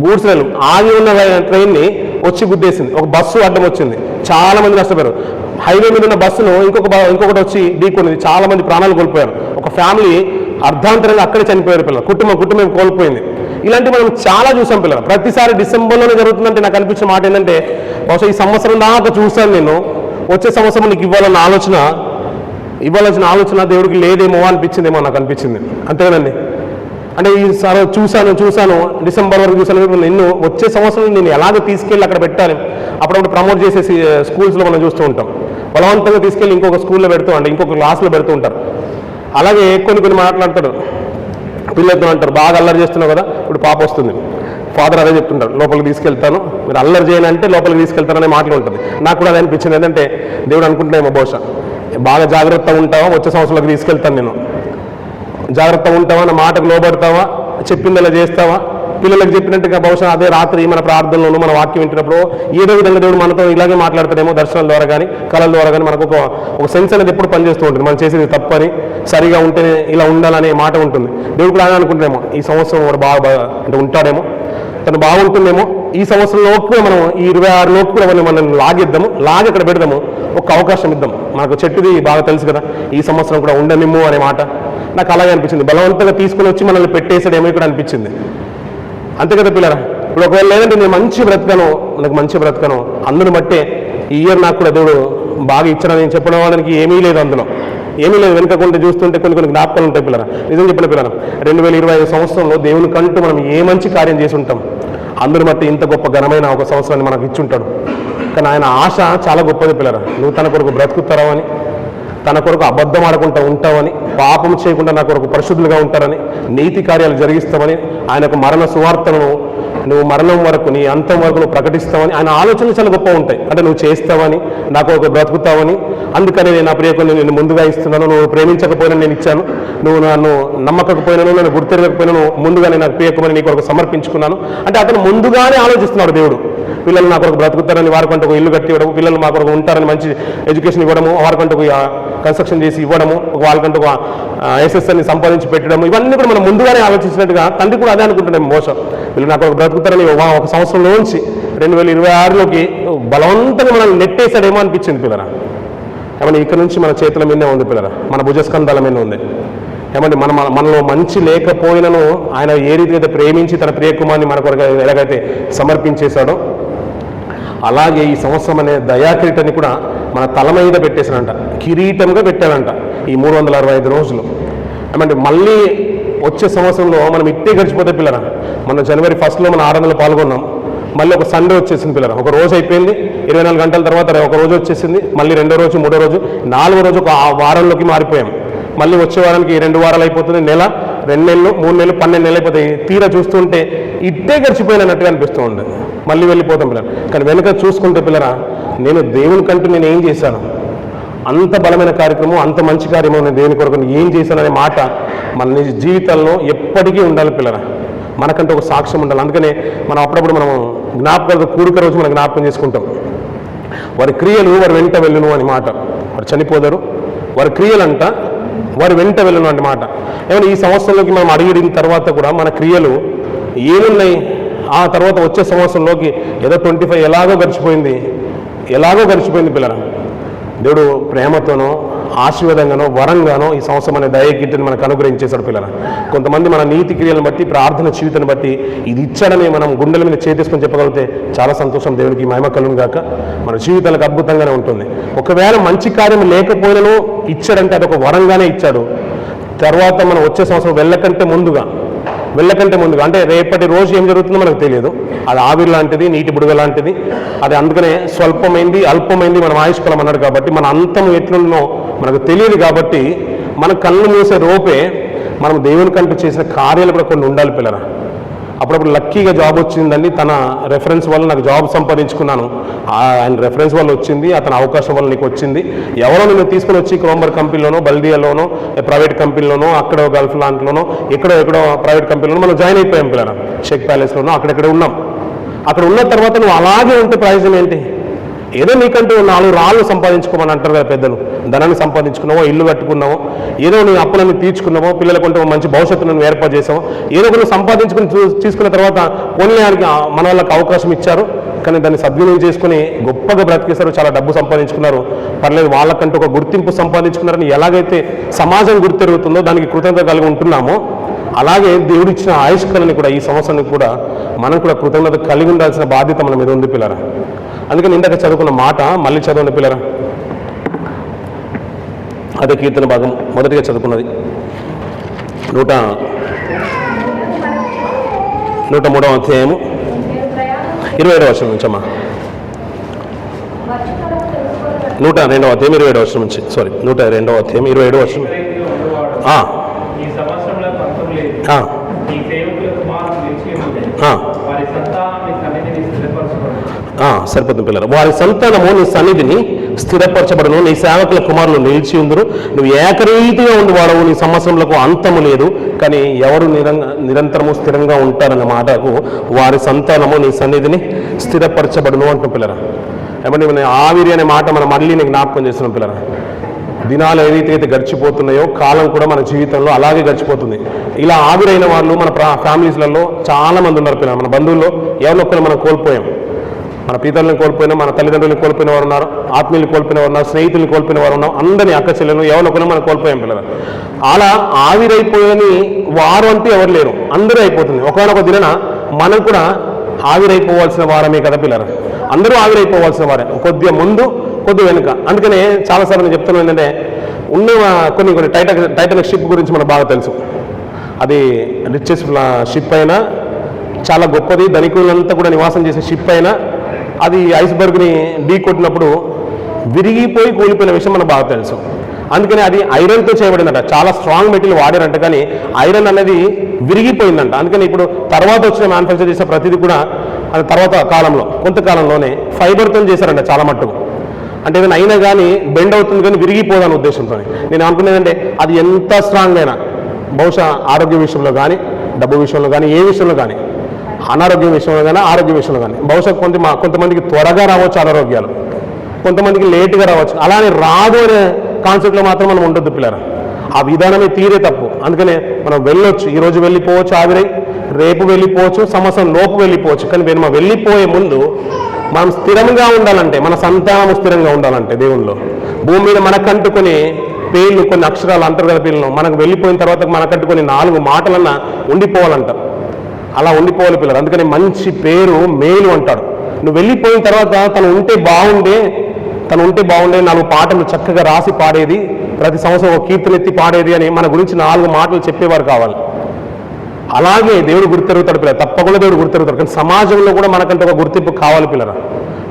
గూడ్స్ రైలు ఆగి ఉన్న ట్రైన్ని వచ్చి గుద్దేసింది, ఒక బస్సు అడ్డం వచ్చింది, చాలా మంది నష్టపోయారు. హైవే మీద ఉన్న బస్సును ఇంకొకటి వచ్చి ఢీకొన్నది, చాలా మంది ప్రాణాలు కోల్పోయారు. ఒక ఫ్యామిలీ అర్ధాంతరంగా అక్కడే చనిపోయారు పిల్లలు, కుటుంబం కోల్పోయింది. ఇలాంటివి మనం చాలా చూసాం పిల్లలు. ప్రతిసారి డిసెంబర్లోనే జరుగుతుందంటే నాకు అనిపించిన మాట ఏంటంటే బహుశా ఈ సంవత్సరం దాకా చూశాను నేను, వచ్చే సంవత్సరం నీకు ఇవ్వాలన్న ఆలోచన దేవుడికి లేదేమో అనిపించిందేమో నాకు అనిపించింది. అంతేనండి. అంటే ఈసారి చూశాను డిసెంబర్ వరకు చూశాను. నిన్ను వచ్చే సంవత్సరం నేను ఎలాగో తీసుకెళ్ళి అక్కడ పెట్టాలి. అప్పుడప్పుడు ప్రమోట్ చేసేసి స్కూల్స్లో మనం చూస్తూ ఉంటాం, బలవంతంగా తీసుకెళ్ళి ఇంకొక స్కూల్లో పెడుతూ ఉంటారు, ఇంకొక క్లాస్లో పెడుతూ ఉంటారు. అలాగే కొన్ని మాట్లాడతారు పిల్లలతో అంటారు, బాగా అల్లరి చేస్తున్నావు కదా, ఇప్పుడు పాప వస్తుంది, ఫాదర్ అదే చెప్తుంటారు, లోపలికి తీసుకెళ్తాను, మీరు అల్లరి చేయనంటే లోపలికి తీసుకెళ్తారనే మాటలు ఉంటుంది. నాకు కూడా అది అనిపించింది. ఏంటంటే దేవుడు అనుకుంటున్నామో బహుశా బాగా జాగ్రత్తగా ఉంటావా, వచ్చే సంవత్సరాలకు తీసుకెళ్తాను నేను, జాగ్రత్తగా ఉంటావా, నా మాటకు లోబడతావా, చెప్పిందలా చేస్తావా, పిల్లలకు చెప్పినట్టుగా బహుశా అదే రాత్రి మన ప్రార్థనలోనూ మన వాక్యం వింటున్నప్పుడు ఏదో విధంగా దేవుడు మనతో ఇలాగే మాట్లాడతాడేమో, దర్శనాల ద్వారా కానీ కళల ద్వారా కానీ మనకు ఒక సెన్స్ అనేది ఎప్పుడు పనిచేస్తూ ఉంటుంది. మనం చేసేది తప్పని, సరిగా ఉంటేనే ఇలా ఉండాలనే మాట ఉంటుంది. దేవుడు కూడా అలా అనుకుంటున్నామో ఈ సంవత్సరం వాడు బాగా అంటే ఉంటాడేమో, తను బాగుంటుందేమో, ఈ సంవత్సరంలోకి మనం ఈ 26లోకి కూడా మనం లాగి అక్కడ పెడదాము, ఒక అవకాశం ఇద్దాం. మనకు చెట్టుది బాగా తెలుసు కదా, ఈ సంవత్సరం కూడా ఉండనిమ్ము అనే మాట నాకు అలాగే అనిపించింది. బలవంతంగా తీసుకుని వచ్చి మనల్ని పెట్టేసాడేమో ఇక్కడ అనిపించింది. అంతే కదా పిల్లరా. ఇప్పుడు ఒకవేళ లేదంటే నేను మంచి బ్రతకను అందును బట్టే ఈ ఇయర్ నాకు కూడా దేవుడు బాగా ఇచ్చాడని నేను చెప్పడం వాళ్ళకి ఏమీ లేదు, అందులో ఏమీ లేదు. వెనుకకుండా చూస్తుంటే కొన్ని జ్ఞాపకాలు ఉంటాయి పిల్లరా. నిజం చెప్పిన పిల్లరా, 2025 సంవత్సరంలో దేవుని కంటూ మనం ఏ మంచి కార్యం చేసి ఉంటాం, అందును బట్టి ఇంత గొప్ప ఘనమైన ఒక సంవత్సరాన్ని మనకు ఇచ్చుంటాడు. కానీ ఆయన ఆశ చాలా గొప్పది పిల్లరా. నువ్వు తన కొరకు బ్రతుకుతావని, తన కొరకు అబద్ధం ఆడకుండా ఉంటావని, పాపం చేయకుండా నా కొరకు పరిశుద్ధులుగా ఉంటారని, నీతి కార్యాలు జరిగిస్తామని, ఆయన యొక్క మరణ సువార్తను నువ్వు మరణం వరకు, నీ అంతం వరకు నువ్వు ప్రకటిస్తావని ఆయన ఆలోచనలు చాలా గొప్ప ఉంటాయి. అంటే నువ్వు చేస్తావని, నాకు ఒక బ్రతుకుతావని. అందుకని నేను నా ప్రియకుని నేను ముందుగా ఇస్తున్నాను. నువ్వు ప్రేమించకపోయినా నేను ఇచ్చాను, నువ్వు నన్ను నమ్మకపోయినాను, నన్ను గుర్తెరగకపోయినాను, ముందుగానే నాకు ప్రియకుమని నీకు ఒక సమర్పించుకున్నాను. అంటే అతను ముందుగానే ఆలోచిస్తున్నాడు దేవుడు. పిల్లలు నా కొరకు బ్రతుకుతారని వారికంటూ ఒక ఇల్లు కట్టి ఇవ్వడము, పిల్లలు మా కొరకు ఉంటారని మంచి ఎడ్యుకేషన్ ఇవ్వడము, వారికంటూ కన్స్ట్రక్షన్ చేసి ఇవ్వడము, వాళ్ళకంటూ ఒక ఎస్ఎస్ఎల్ని సంపాదించి పెట్టడం, ఇవన్నీ కూడా మనం ముందుగానే ఆలోచించినట్టుగా తండ్రి కూడా అదే అనుకుంటున్నాం. మోసం వీళ్ళు నాకు ఒక బ్రతుకుతారని ఒక సంవత్సరంలోంచి 2026లోకి బలవంతంగా మనం నెట్టేసాడేమో అనిపించింది పిల్లరా. ఏమన్నా ఇక్కడ నుంచి మన చేతుల మీదే ఉంది పిల్లరా, మన భుజస్కంధాల మీద ఉంది. ఏమంటే మనలో మంచి లేకపోయినను ఆయన ఏ రీతి అయితే ప్రేమించి తన ప్రియకుమార్ని మన కొరకు ఎలాగైతే సమర్పించేశాడో అలాగే ఈ సంవత్సరం అనే దయాకిరీటాన్ని కూడా మన తల మీద పెట్టేశాడంట, కిరీటంగా పెట్టాడంట ఈ 365 రోజులు. ఏమంటే మళ్ళీ వచ్చే సంవత్సరంలో మనం ఇట్టే గడిచిపోతే పిల్లరా. మన జనవరి 1లో మనం ఆరాధనలో పాల్గొన్నాం, మళ్ళీ ఒక సండే వచ్చేసింది పిల్లరా. ఒక రోజు అయిపోయింది, 24 గంటల తర్వాత ఒక రోజు వచ్చేసింది, మళ్ళీ 2వ రోజు 3వ రోజు 4వ రోజు ఒక వారంలోకి మారిపోయాం. మళ్ళీ వచ్చే వారానికి 2 వారాలు అయిపోతుంది, నెల 2 నెలలు 3 నెలలు 12 నెలలు అయిపోతాయి. తీరా చూస్తుంటే ఇట్టే గడిచిపోయినట్టుగా అనిపిస్తూ ఉండదు, మళ్ళీ వెళ్ళిపోతాం పిల్లలు. కానీ వెనక చూసుకుంటే పిల్లరా, నేను దేవుని కంటూ నేను ఏం చేశాను, అంత బలమైన కార్యక్రమం, అంత మంచి కార్యక్రమం నేను దేవుని కొరకు ఏం చేశాననే మాట మన నిజ జీవితంలో ఎప్పటికీ ఉండాలి పిల్లరా. మనకంటే ఒక సాక్ష్యం ఉండాలి. అందుకనే మనం అప్పుడప్పుడు మనం జ్ఞాపకాలతో కూడిక రోజు మనం జ్ఞాపకం చేసుకుంటాం. వారి క్రియలు వారి వెంట వెళ్ళును అని మాట. వారు చనిపోదారు, వారి క్రియలంట వారి వెంట వెళ్ళను అనే మాట. ఏమైనా ఈ సంవత్సరంలోకి మనం అడిగిన తర్వాత కూడా మన క్రియలు ఏమున్నాయి, ఆ తర్వాత వచ్చే సంవత్సరంలోకి ఏదో 25 ఎలాగో గడిచిపోయింది పిల్లరా. దేవుడు ప్రేమతోనో ఆశీర్వాదంగానో వరంగానో ఈ సంవత్సరం అనే దయగిట్టుని మనకు అనుగ్రహించేశాడు పిల్లరా. కొంతమంది మన నీతి క్రియలను బట్టి ప్రార్థన జీవితాన్ని బట్టి ఇది ఇచ్చాడని మనం గుండెల మీద చేతేసుకొని చెప్పగలిగితే చాలా సంతోషం. దేవుడికి మహిమ కలుగును గాక. మన జీవితాలకు అద్భుతంగానే ఉంటుంది. ఒకవేళ మంచి కార్యం లేకపోయినను ఇచ్చాడంటే అది ఒక వరంగానే ఇచ్చాడు. తర్వాత మనం వచ్చే సంవత్సరం వెళ్ళకంటే ముందుగా అంటే రేపటి రోజు ఏం జరుగుతుందో మనకు తెలియదు. అది ఆవిరి లాంటిది, నీటి బుడగ లాంటిది. అది అందుకనే స్వల్పమైంది అల్పమైంది మనం ఆయుష్కాలం అన్నాడు కాబట్టి మన అంతం ఎట్లున్నో మనకు తెలియదు. కాబట్టి మన కళ్ళు మూసే రోపే మనం దేవుని కంటూ చేసిన కార్యాలు కూడా కొన్ని ఉండాలి పిల్లరా. అప్పుడప్పుడు లక్కీగా జాబ్ వచ్చిందండి, తన రెఫరెన్స్ వల్ల నాకు జాబ్ సంపాదించుకున్నాను, ఆయన రెఫరెన్స్ వల్ల వచ్చింది, అతని అవకాశం వల్ల నీకు వచ్చింది. ఎవరో నేను తీసుకొని వచ్చి క్రోంబర్ కంపెనీలోనో బల్దియాలోనో ప్రైవేట్ కంపెనీలోనో అక్కడో గల్ఫ్ లాంటిలోనో ఎక్కడో ప్రైవేట్ కంపెనీలోనో మనం జాయిన్ అయిపోయాం పిల్లరా. షేక్ ప్యాలెస్లోనో అక్కడెక్కడ ఉన్నాం. అక్కడ ఉన్న తర్వాత నువ్వు అలాగే ఉంటే ప్రయోజనం ఏంటి? ఏదో నీకంటూ 4 రాళ్ళు సంపాదించుకోమని అంటారు కదా పెద్దలు. ధనాన్ని సంపాదించుకున్నావో, ఇల్లు కట్టుకున్నావో, ఏదో నీ అప్పులన్నీ తీర్చుకున్నావో, పిల్లలకుంటే మంచి భవిష్యత్తును నువ్వు ఏర్పాటు చేసావో, ఏదో కొన్ని సంపాదించుకుని తీసుకున్న తర్వాత కొనడానికి మన వాళ్ళకి అవకాశం ఇచ్చారు. కానీ దాన్ని సద్వినియోగం చేసుకుని గొప్పగా బ్రతికేశారు, చాలా డబ్బు సంపాదించుకున్నారు, పర్లేదు వాళ్ళకంటూ ఒక గుర్తింపు సంపాదించుకున్నారని ఎలాగైతే సమాజం గుర్తెరుగుతుందో దానికి కృతజ్ఞత కలిగి ఉంటున్నామో అలాగే దేవుడిచ్చిన ఆయుష్కాలని కూడా ఈ సంవత్సరానికి కూడా మనం కూడా కృతజ్ఞత కలిగి ఉండాల్సిన బాధ్యత మన మీద ఉంది పిల్లరా. అందుకని ఇందాక చదువుకున్న మాట మళ్ళీ చదవండి పిల్లరా. అదే కీర్తన భాగం మొదటిగా చదువుకున్నది 103వ అధ్యాయము 27వ వచనం నుంచి అమ్మా. 102వ అధ్యాయం 27వ వచనం నుంచి 102వ అధ్యాయం 27వ వచనం. సరిపోతుంది పిల్లలు. వారి సంతానము నీ సన్నిధిని స్థిరపరచబడును, నీ సేవకుల కుమారులు నిలిచి ఉందరు. నువ్వు ఏకరీతిగా ఉండి వాడవు, నీ సంవత్సరములకు అంతము లేదు. కానీ ఎవరు నిరంతరము స్థిరంగా ఉంటారన్న మాటకు వారి సంతానము నీ సన్నిధిని స్థిరపరచబడును అంటున్న పిల్లరా. ఏమంటే ఆవిరి అనే మాట మనం మళ్ళీ నీకు జ్ఞాపకం చేస్తున్నాం పిల్లరా. దినాలు ఏదైతే గడిచిపోతున్నాయో కాలం కూడా మన జీవితంలో అలాగే గడిచిపోతుంది. ఇలా ఆవిరైన వాళ్ళు మన ఫ్యామిలీస్లలో చాలామంది ఉన్నారు పిల్లలు. మన బంధువుల్లో ఎవరినొక్కరు మనం కోల్పోయాం. మన పితరులను కోల్పోయినా, మన తల్లిదండ్రులను కోల్పోయిన వారు ఉన్నారు, ఆత్మీయులు కోల్పోయిన వారు ఉన్నారు, స్నేహితులను కోల్పోయిన వారు ఉన్నారు, అందరినీ అక్క చెల్లెలను ఎవరినొక్కరు మనం కోల్పోయాం పిల్లలు. అలా ఆవిరైపోయని వారు అంటూ ఎవరు లేరు, అందరూ అయిపోతుంది. ఒకనొక దిన మనం కూడా ఆవిరైపోవాల్సిన వారమే కదా పిల్లలు. అందరూ ఆవిరైపోవాల్సిన వారే, కొద్దిగా ముందు కొద్దిగా వెనుక. అందుకనే చాలాసార్లు నేను చెప్తున్నాను ఏంటంటే ఉన్న కొన్ని టైటానిక్ షిప్ గురించి మనకు బాగా తెలుసు. అది రిచెస్ట్ షిప్ అయినా, చాలా గొప్పది, ధనికులంతా కూడా నివాసం చేసే షిప్ అయినా అది ఐస్బర్గ్ని ఢీ కొట్టినప్పుడు విరిగిపోయి కూలిపోయిన విషయం మనకు బాగా తెలుసు. అందుకని అది ఐరన్తో చేయబడిందంట, చాలా స్ట్రాంగ్ మెటీరియల్ వాడారంట, కానీ ఐరన్ అనేది విరిగిపోయిందంట. అందుకని ఇప్పుడు తర్వాత వచ్చిన మ్యానుఫ్యాక్చర్ చేసే ప్రతిదీ కూడా అది తర్వాత కాలంలో కొంతకాలంలోనే ఫైబర్తో చేశారంట చాలా మట్టుకు. అంటే ఏదైనా అయినా కానీ బెండ్ అవుతుంది కానీ విరిగిపోదనే ఉద్దేశంతో. నేను అనుకునేదంటే అది ఎంత స్ట్రాంగ్ అయినా బహుశా ఆరోగ్య విషయంలో కానీ, డబ్బు విషయంలో కానీ, ఏ విషయంలో కానీ అనారోగ్యం విషయంలో కానీ ఆరోగ్య విషయంలో కానీ. బహుశా కొంతమందికి త్వరగా రావచ్చు అనారోగ్యాలు, కొంతమందికి లేటుగా రావచ్చు. అలానే రాదు అనే కాన్సెప్ట్లో మాత్రం మనం ఉండొద్దు పిల్లరా. ఆ విధానమే తీరే తప్పు. అందుకనే మనం వెళ్ళొచ్చు, ఈరోజు వెళ్ళిపోవచ్చు ఆవిరై, రేపు వెళ్ళిపోవచ్చు, సంవత్సరం లోపు వెళ్ళిపోవచ్చు. కానీ మనం వెళ్ళిపోయే ముందు మనం స్థిరంగా ఉండాలంటే, మన సంతానం స్థిరంగా ఉండాలంటే దేవుల్లో భూమి మీద మనకంటూ కొన్ని పేర్లు, కొన్ని అక్షరాలు, అంతర్గత పేర్లను మనకు వెళ్ళిపోయిన తర్వాత మనకంటూ కొన్ని 4 మాటలన్నా ఉండిపోవాలంట. అలా ఉండిపోవాలి పిల్లలు. అందుకని మంచి పేరు మేలు అంటాడు. నువ్వు వెళ్ళిపోయిన తర్వాత తను ఉంటే బాగుండే 4 పాటలు చక్కగా రాసి పాడేది, ప్రతి సంవత్సరం ఒక కీర్తన ఎత్తి పాడేది అని మన గురించి 4 మాటలు చెప్పేవారు కావాలి. అలాగే దేవుడు గుర్తెరుగుతాడు పిల్లలు, తప్పకుండా దేవుడు గుర్తెరుగుతాడు. కానీ సమాజంలో కూడా మనకంటే ఒక గుర్తింపు కావాలి పిల్లరా.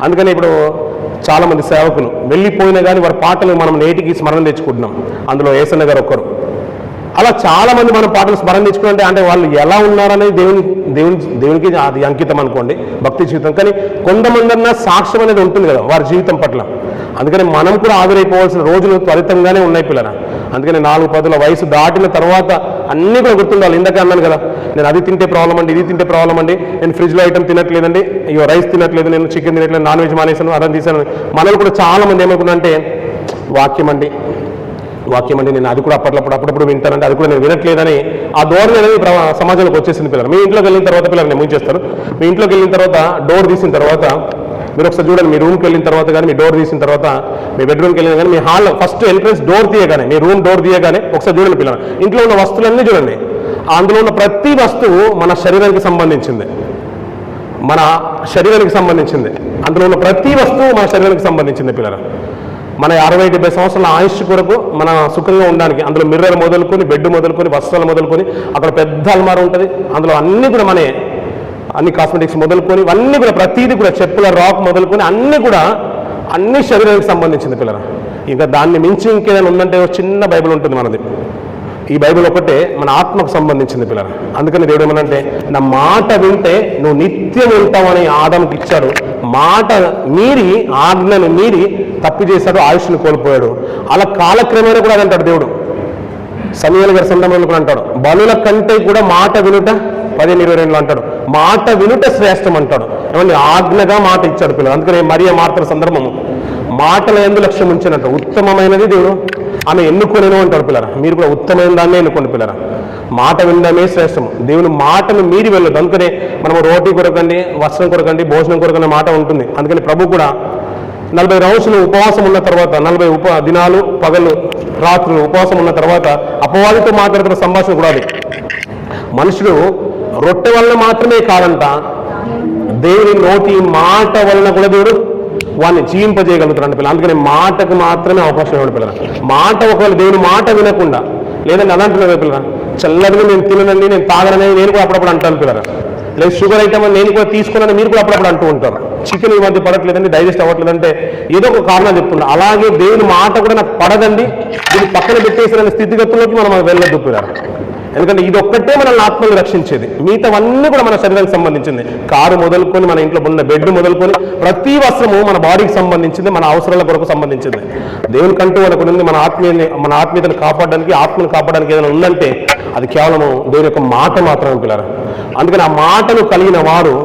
అందుకని ఇప్పుడు చాలామంది సేవకులు వెళ్ళిపోయినా కానీ వారి పాటలు మనం నేటికి స్మరణ తెచ్చుకుంటున్నాం. అందులో యేసన్న గారు ఒక్కరు. అలా చాలామంది మన పాటలు స్మరణ తెచ్చుకుంటే అంటే వాళ్ళు ఎలా ఉన్నారనేది దేవునికి అది అంకితం అనుకోండి, భక్తి జీవితం. కానీ కొంతమంది సాక్ష్యం అనేది ఉంటుంది కదా వారి జీవితం పట్ల. అందుకని మనం కూడా ఆవిరైపోవాల్సిన రోజులు త్వరితంగానే ఉన్నాయి పిల్లరా. అందుకని 4-10 వయసు దాటిన తర్వాత అన్నీ కూడా గుర్తుండాలి. ఇందాక అన్నాను కదా, నేను అది తింటే ప్రాబ్లం అండి, ఇది తింటే ప్రాబ్లం అండి, నేను ఫ్రిడ్జ్లో ఐటమ్ తినట్లేదండి, అయ్యో రైస్ తినట్లేదు, నేను చికెన్ తినట్లేదు, నాన్ వెజ్ మానేసాను, అదని తీసాను. మనల్ని కూడా చాలామంది ఏమనుకున్నారంటే వాక్యం అండి నేను అది కూడా అప్పుడప్పుడు వింటానంటే అది కూడా నేను వినట్లేదని ఆ ధోరణి అనేది సమాజంలోకి వచ్చేసింది పిల్లలు. మీ ఇంట్లోకి వెళ్ళిన తర్వాత పిల్లలు నేను ముంచేస్తాను. మీ ఇంట్లోకి వెళ్ళిన తర్వాత డోర్ తీసిన తర్వాత మీరు ఒకసారి చూడండి, మీ రూమ్కి వెళ్ళిన తర్వాత కానీ, మీ డోర్ తీసిన తర్వాత, మీ బెడ్రూమ్కి వెళ్ళిన కానీ, మీ హాల్లో ఫస్ట్ ఎంట్రన్స్ డోర్ తీయగానే, మీ రూమ్ డోర్ తీయగానే ఒకసారి చూడండి పిల్లలు, ఇంట్లో ఉన్న వస్తువులన్నీ చూడండి. అందులో ఉన్న ప్రతి వస్తువు మన శరీరానికి సంబంధించింది, అందులో ఉన్న ప్రతి వస్తువు మన శరీరానికి సంబంధించింది పిల్లలు. మన 60-70 సంవత్సరాల ఆయుష్ కొరకు మన సుఖంగా ఉండడానికి అందులో మిర్రర్ మొదలుకొని, బెడ్ మొదలుకొని, వస్త్రాలు మొదలుకొని, అక్కడ పెద్ద అల్మార ఉంటుంది, అందులో అన్నీ కూడా అన్ని కాస్మెటిక్స్ మొదలుకొని ఇవన్నీ కూడా ప్రతిదీ కూడా చెప్పుల రాక్ మొదలుకొని అన్ని శరీరానికి సంబంధించింది పిల్లలు. ఇంకా దాన్ని మించి ఇంకేదైనా ఉందంటే చిన్న బైబిల్ ఉంటుంది మనది. ఈ బైబిల్ ఒకటే మన ఆత్మకు సంబంధించింది పిల్లలు. అందుకని దేవుడు ఏమనంటే, నా మాట వింటే నువ్వు నిత్యం ఉంటావని ఆదాముకి ఇచ్చాడు. మాట మీరి, ఆజ్ఞను మీరి తప్పు చేశాడు, ఆయుష్ను కోల్పోయాడు. అలా కాలక్రమేణా కూడా అదంటాడు దేవుడు. సమూయేలు గారి సందర్భంలో కూడా అంటాడు, బలుల కంటే కూడా మాట వినుట 15:22 అంటాడు, మాట వినుట శ్రేష్టం అంటాడు. ఏమంటే ఆజ్ఞగా మాట ఇచ్చాడు పిల్లలు. అందుకని మరియ మార్తల సందర్భము మాటల యందు లక్ష్యం ఉంచినట్టు ఉత్తమమైనది దేవుడు ఆమె ఎన్నుకొనేను అంటాడు పిల్లరా. మీరు కూడా ఉత్తమైన దాన్నే ఎన్నుకోండి పిల్లరా. మాట వినడమే శ్రేష్టము. దేవుని మాటను మీరి వెళ్ళదు. అందుకనే మనము రోటీ కొరకండి, వస్త్రం కొరకండి, భోజనం కొరకనే మాట ఉంటుంది. అందుకని ప్రభు కూడా 40 రోజులు ఉపవాసం ఉన్న తర్వాత, 40 దినాలు పగలు రాత్రులు ఉపవాసం ఉన్న తర్వాత అపవాదితో మాట్లాడుతున్న సంభాషణ కూడా అది. మనుషుడు రొట్టె వలన మాత్రమే కాదంట, దేవుని నోటి మాట వలన కూడా దేవుడు వాడిని జీవింపజేయగలుగుతాడు పిల్లలు. అందుకని మాటకు మాత్రమే అవకాశం ఇవ్వడు పిల్లలు. మాట ఒకవేళ దేవుని మాట వినకుండా, లేదంటే అలా అంటున్నారు పిల్లలు, చల్లదని నేను తిననండి, నేను తాగనని నేను కూడా అప్పుడప్పుడు అంటాను పిల్లలు. లేదు షుగర్ ఐటమ్ నేను కూడా తీసుకున్నాను మీరు కూడా అప్పుడప్పుడు అంటూ ఉంటారు. చికెన్ ఈ మధ్య పడట్లేదండి, డైజెస్ట్ అవ్వట్లేదంటే ఏదో ఒక కారణం చెప్తున్నా. అలాగే దేవుని మాట కూడా నాకు పడదండి, దీన్ని పక్కన పెట్టేసిన స్థితిగతుల్లోకి మనం వెళ్ళొద్దు పిల్లలు. ఎందుకంటే ఇది ఒక్కటే మనల్ని ఆత్మని రక్షించేది. మిగతావన్నీ కూడా మన శరీరానికి సంబంధించింది. కారు మొదలుకొని, మన ఇంట్లో ఉన్న బెడ్ మొదలుకొని ప్రతి వస్త్రము మన బాడీకి సంబంధించింది, మన అవసరాల కొరకు సంబంధించింది. దేవుని కంటూ మనకు ఉంది. మన ఆత్మీయతను కాపాడడానికి, ఆత్మను కాపాడడానికి ఏదైనా ఉందంటే అది కేవలము దేవుని యొక్క మాట మాత్రమే పిల్లలు. అందుకని ఆ మాటను కలిగిన వారు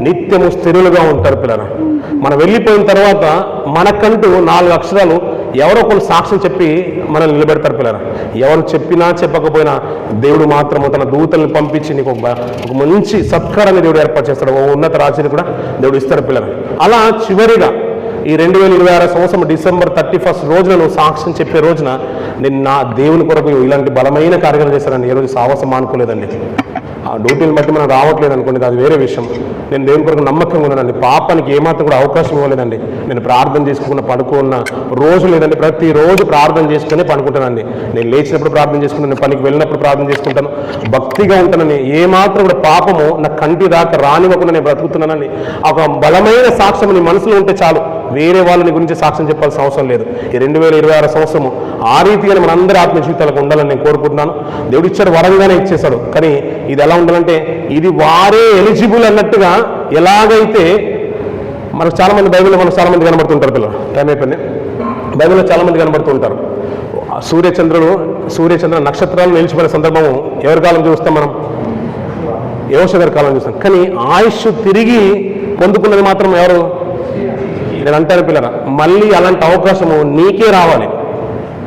నిత్యము స్థిరులుగా ఉంటారు పిల్లలు. మనం వెళ్ళిపోయిన తర్వాత మనకంటూ 4 అక్షరాలు ఎవరో కొన్ని సాక్ష్యం చెప్పి మనల్ని నిలబెడతారు పిల్లలు. ఎవరు చెప్పినా చెప్పకపోయినా దేవుడు మాత్రము తన దూతల్ని పంపించి నీకు ఒక మంచి సత్కారాన్ని దేవుడు ఏర్పాటు చేస్తాడు. ఓ ఉన్నత రాజ్యాన్ని కూడా దేవుడు ఇస్తాడు పిల్లలు. అలా చివరిగా ఈ 2026 సంవత్సరం డిసెంబర్ 31 రోజున నువ్వు సాక్ష్యం చెప్పే రోజున నేను నా దేవుని కొరకు ఇలాంటి బలమైన కార్యక్రమం చేశానండి. ఏ రోజు సాహసం మానుకోలేదండి. ఆ డ్యూటీని బట్టి మనం రావట్లేదు అనుకోండి, అది వేరే విషయం. నేను దేవుని కొరకు నమ్మకంగా ఉన్నానండి. పాపానికి ఏమాత్రం కూడా అవకాశం ఇవ్వలేదండి. నేను ప్రార్థన చేసుకున్న పడుకున్న రోజు లేదండి, ప్రతిరోజు ప్రార్థన చేసుకుని పడుకుంటానండి. నేను లేచినప్పుడు ప్రార్థన చేసుకుంటాను, పనికి వెళ్ళినప్పుడు ప్రార్థన చేసుకుంటాను, భక్తిగా ఉంటానని. ఏమాత్రం కూడా పాపము నా కంటి దాకా రానివ్వకుండా నేను బ్రతుకుతున్నానని ఒక బలమైన సాక్ష్యం నీ మనసులో ఉంటే చాలు. వేరే వాళ్ళని గురించి సాక్ష్యం చెప్పాల్సిన అవసరం లేదు. ఈ 2026 సంవత్సరము ఆ రీతిగానే మనందరి ఆత్మ జీవితాలకు ఉండాలని నేను కోరుకుంటున్నాను. దేవుడు ఇచ్చాడు, వరంగానే ఇచ్చేశాడు. కానీ ఇది ఎలా ఉండాలంటే ఇది వారే ఎలిజిబుల్ అన్నట్టుగా ఎలాగైతే మనకు చాలామంది బైబిల్లో మనకు చాలామంది కనబడుతుంటారు పిల్లలు. టైం అయిపోయింది. బైబిల్లో చాలామంది కనబడుతూ ఉంటారు. సూర్యచంద్ర నక్షత్రాలు నిలిచిపోయిన సందర్భము ఎవరి కాలం చూస్తాం మనం? యెహోషువ గారి కాలం చూస్తాం. కానీ ఆయుష్ తిరిగి పొందుకున్నది మాత్రం ఎవరు? నేను అంటాను పిల్లరా, మళ్ళీ అలాంటి అవకాశము నీకే రావాలి.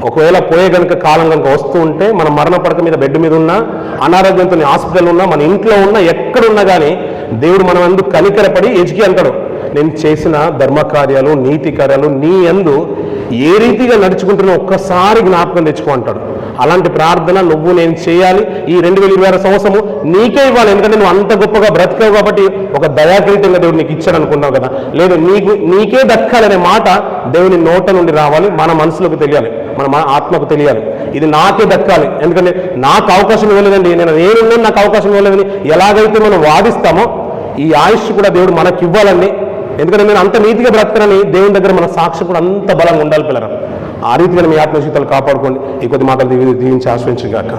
ఒకవేళ పోయే కనుక కాలం కనుక వస్తూ ఉంటే, మన మరణ పడక మీద బెడ్ మీద ఉన్నా, అనారోగ్యంతో హాస్పిటల్ ఉన్నా, మన ఇంట్లో ఉన్నా, ఎక్కడున్నా కానీ దేవుడు మనం అందుకు కనికరపడి ఎజికి అంటాడు, నేను చేసిన ధర్మకార్యాలు నీతి కార్యాలు నీ యందు ఏ రీతిగా నడుచుకుంటున్నా ఒక్కసారి జ్ఞాపకం తెచ్చుకో అంటాడు. అలాంటి ప్రార్థన నువ్వు నేను చేయాలి. ఈ 2026 సంవత్సరము నీకే ఇవ్వాలి. ఎందుకంటే నువ్వు అంత గొప్పగా బ్రతికావు కాబట్టి ఒక దయాకిరీటంగా దేవుడు నీకు ఇచ్చాడు అనుకున్నావు కదా. లేదు, నీకే దక్కాలనే మాట దేవుని నోట నుండి రావాలి, మన మనసులోకి తెలియాలి, మన ఆత్మకు తెలియాలి. ఇది నాకే దక్కాలి, ఎందుకంటే నాకు అవకాశం ఇవ్వలేదండి, నేనున్నాను నాకు అవకాశం ఇవ్వలేదని ఎలాగైతే మనం వాదిస్తామో ఈ ఆయుష్ కూడా దేవుడు మనకి ఇవ్వాలండి. ఎందుకంటే నేను అంత నీతిగా బ్రతకనని దేవుని దగ్గర మన సాక్షి కూడా అంత బలంగా ఉండాలి పిల్లరా. ఆ రీతిగా మీ ఆత్మజీవితాలు కాపాడుకోండి. ఈ కొద్ది మాటలు దీవించి ఆశ్రయించుగాక.